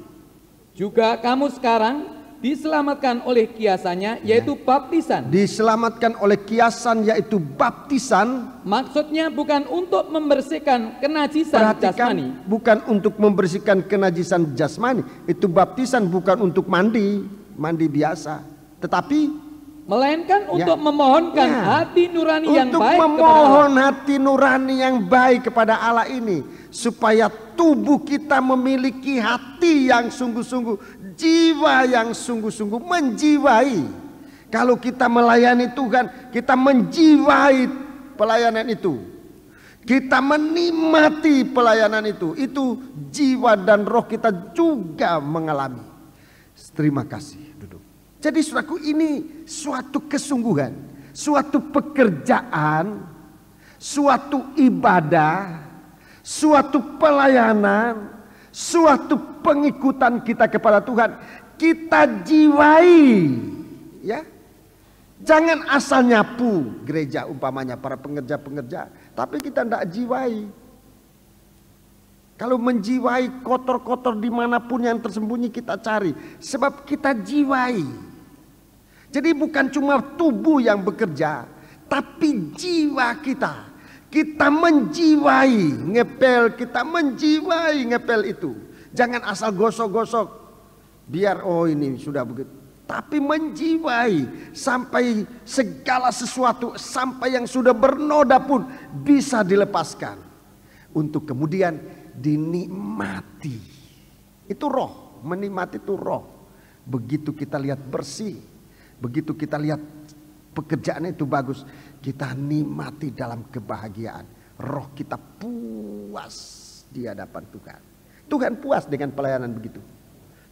Juga kamu sekarang diselamatkan oleh kiasannya, yaitu baptisan. Diselamatkan oleh kiasan, yaitu baptisan. Maksudnya bukan untuk membersihkan kenajisan jasmani. Bukan untuk membersihkan kenajisan jasmani. Itu baptisan bukan untuk mandi biasa. Tetapi melainkan untuk memohonkan hati nurani yang baik kepada Allah. Untuk memohon hati nurani yang baik kepada Allah ini. Supaya tubuh kita memiliki hati yang sungguh-sungguh. Jiwa yang sungguh-sungguh menjiwai. Kalau kita melayani Tuhan, kita menjiwai pelayanan itu. Kita menikmati pelayanan itu. Itu jiwa dan roh kita juga mengalami. Terima kasih. Duduk. Jadi saudaraku, ini suatu kesungguhan, suatu pekerjaan, suatu ibadah, suatu pelayanan, suatu pengikutan kita kepada Tuhan. Kita jiwai, ya. Jangan asal nyapu gereja umpamanya para pengerja-pengerja, tapi kita tidak jiwai. Kalau menjiwai kotor-kotor dimanapun yang tersembunyi kita cari, sebab kita jiwai. Jadi bukan cuma tubuh yang bekerja, tapi jiwa kita. Kita menjiwai ngepel, kita menjiwai ngepel itu. Jangan asal gosok-gosok, biar ini sudah begitu. Tapi menjiwai sampai segala sesuatu, sampai yang sudah bernoda pun bisa dilepaskan. Untuk kemudian dinikmati. Itu roh, menikmati itu roh. Begitu kita lihat bersih, begitu kita lihat pekerjaan itu bagus, kita nikmati dalam kebahagiaan. Roh kita puas di hadapan Tuhan. Tuhan puas dengan pelayanan begitu.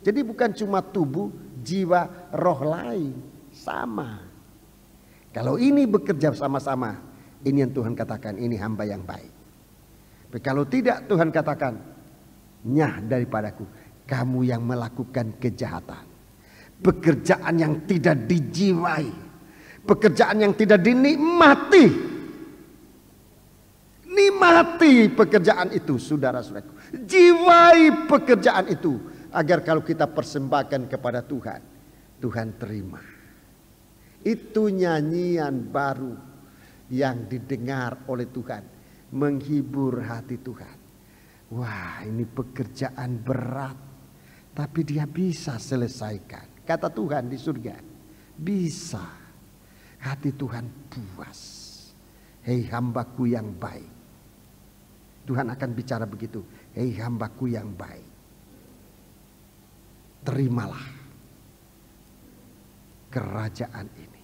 Jadi bukan cuma tubuh, jiwa, roh lain sama. Kalau ini bekerja sama-sama, ini yang Tuhan katakan, ini hamba yang baik. Tapi kalau tidak, Tuhan katakan, nyah daripadaku, kamu yang melakukan kejahatan. Pekerjaan yang tidak dijiwai, pekerjaan yang tidak dinikmati. Nikmati pekerjaan itu, saudara-saudaraku. Jiwai pekerjaan itu, agar kalau kita persembahkan kepada Tuhan, Tuhan terima. Itu nyanyian baru yang didengar oleh Tuhan, menghibur hati Tuhan. Wah, ini pekerjaan berat, tapi dia bisa selesaikan. Kata Tuhan di surga, bisa. Hati Tuhan puas. Hei hambaku yang baik. Tuhan akan bicara begitu. Hei hambaku yang baik, terimalah kerajaan ini.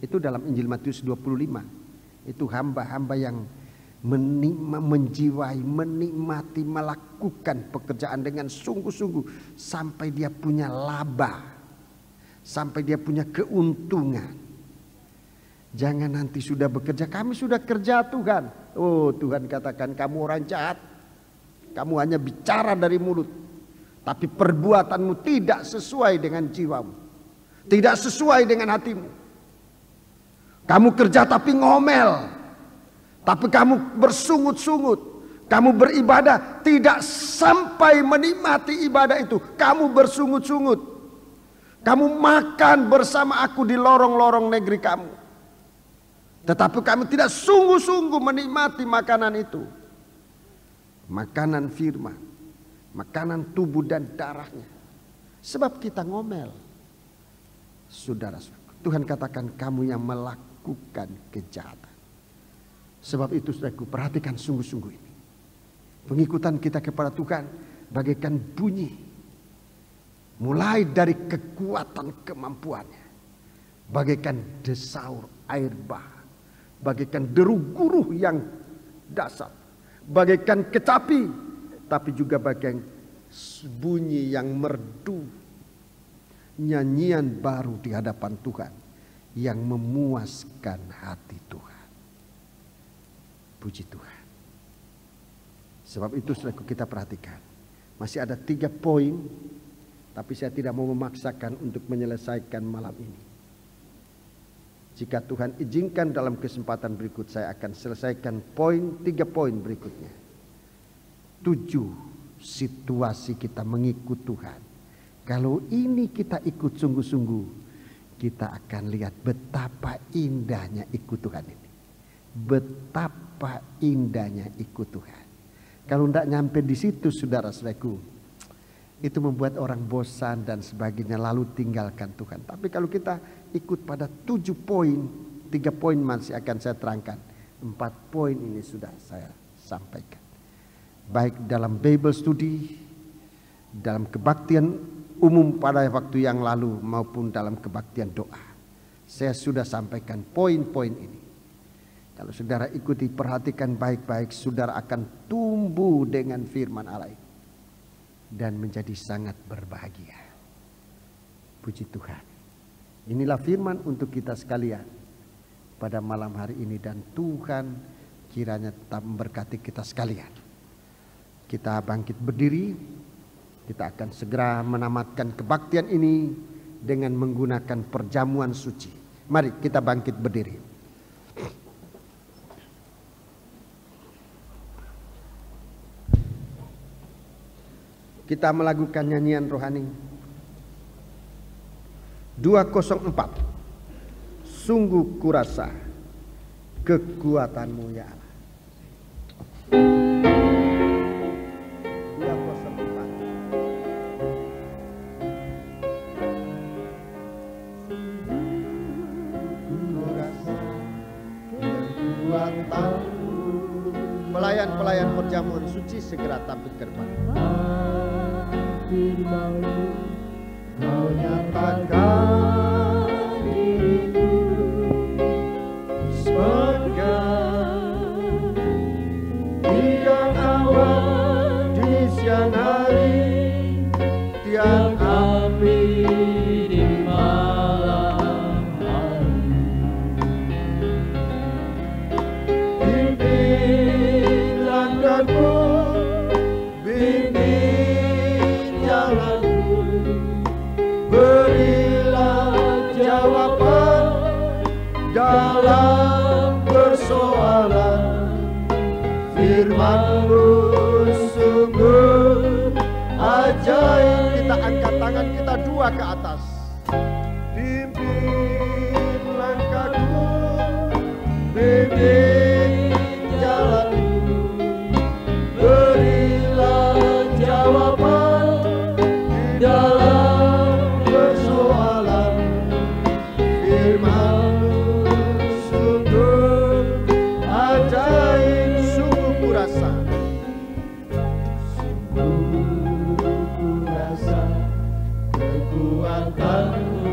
Itu dalam Injil Matius 25. Itu hamba-hamba yang menjiwai, menikmati, melakukan pekerjaan dengan sungguh-sungguh sampai dia punya laba, sampai dia punya keuntungan. Jangan nanti sudah bekerja, kami sudah kerja Tuhan. Oh, Tuhan katakan, kamu orang jahat. Kamu hanya bicara dari mulut, tapi perbuatanmu tidak sesuai dengan jiwamu, tidak sesuai dengan hatimu. Kamu kerja tapi ngomel, tapi kamu bersungut-sungut. Kamu beribadah tidak sampai menikmati ibadah itu. Kamu bersungut-sungut. Kamu makan bersama aku di lorong-lorong negeri kamu, tetapi kamu tidak sungguh-sungguh menikmati makanan itu. Makanan firman, makanan tubuh dan darahnya. Sebab kita ngomel. Saudara, Tuhan katakan, kamu yang melakukan kejahatan. Sebab itu saudaraku, perhatikan sungguh-sungguh ini. Pengikutan kita kepada Tuhan bagaikan bunyi, mulai dari kekuatan kemampuannya, bagaikan desaur air bah, bagaikan deru guruh yang dahsyat, bagaikan kecapi, tapi juga bagaikan bunyi yang merdu. Nyanyian baru di hadapan Tuhan yang memuaskan hati Tuhan. Puji Tuhan. Sebab itu saudaraku, kita perhatikan. Masih ada 3 poin, tapi saya tidak mau memaksakan untuk menyelesaikan malam ini. Jika Tuhan izinkan dalam kesempatan berikut, saya akan selesaikan 3 poin berikutnya. 7 situasi kita mengikut Tuhan. Kalau ini kita ikut sungguh-sungguh, kita akan lihat betapa indahnya ikut Tuhan ini. Betapa indahnya ikut Tuhan. Kalau tidak nyampe di situ, saudara-saudaraku, itu membuat orang bosan dan sebagainya, lalu tinggalkan Tuhan. Tapi kalau kita ikut pada 7 poin, 3 poin masih akan saya terangkan. 4 poin ini sudah saya sampaikan. Baik dalam Bible study, dalam kebaktian umum pada waktu yang lalu, maupun dalam kebaktian doa. Saya sudah sampaikan poin-poin ini. Kalau saudara ikuti, perhatikan baik-baik, saudara akan tumbuh dengan firman Allah ini dan menjadi sangat berbahagia. Puji Tuhan. Inilah firman untuk kita sekalian pada malam hari ini, dan Tuhan kiranya tetap memberkati kita sekalian. Kita bangkit berdiri. Kita akan segera menamatkan kebaktian ini dengan menggunakan perjamuan suci. Mari kita bangkit berdiri. Kita melakukan nyanyian rohani 204. Sungguh kurasa kekuatanmu ya Allah. 204. Kurasa kekuatanmu. Pelayan-pelayan perjamuan suci segera tampil ke depan. Firman-Mu Kau nyatakan dirimu sebagai tiang awan di siang hari, tiang api di malam hari. Bimbing langkahku, bimbing jalanku, berilah jawaban dalam persoalan. Firman-Mu sungguh ajaib. Kita angkat tangan kita dua ke atas. Bimbing langkahku, bimbing jalanku, berilah jawaban dalam persoalan. Firman-Mu sungguh ajaib, sungguh kurasa. Sungguh kurasa kekuatan-Mu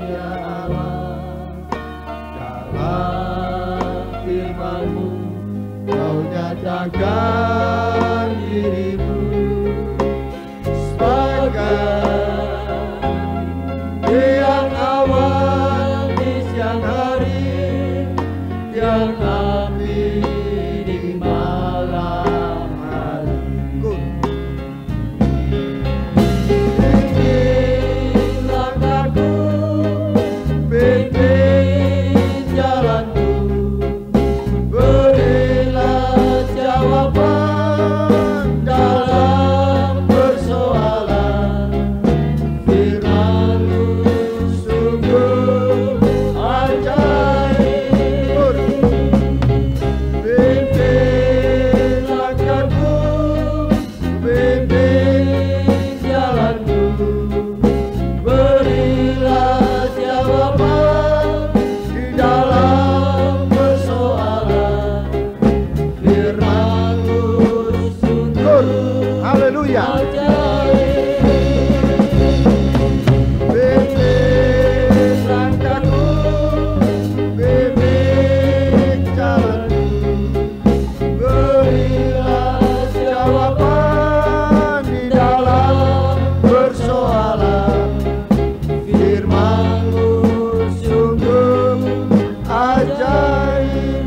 ya Allah. Dalam firman-Mu Kau nyatakan dirimu sebagai tiang awan di siang hari, tiang api di malam hari. Bimbing langkahku, bimbing jalanku, berilah jawaban dalam persoalan. Firman-Mu sungguh ajaib. Bimbing langkahku, bimbing jalanku, berilah jawaban di dalam persoalan. Firman-Mu sungguh haleluya ajaib. Bimbing langkahku, bimbing jalanku, berilah jawaban di dalam persoalan. Firman-Mu sungguh ajaib.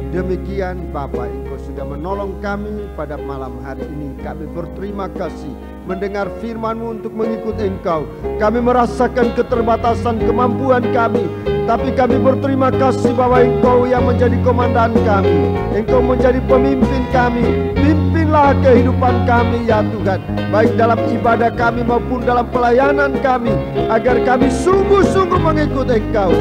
Demikian Bapa, Engkau sudah menolong kami pada malam hari ini. Kami berterima kasih mendengar firman-Mu untuk mengikut Engkau. Kami merasakan keterbatasan kemampuan kami, tapi kami berterima kasih bahwa Engkau yang menjadi komandan kami. Engkau menjadi pemimpin kami. Pimpinlah kehidupan kami ya Tuhan, baik dalam ibadah kami maupun dalam pelayanan kami, agar kami sungguh-sungguh mengikut Engkau.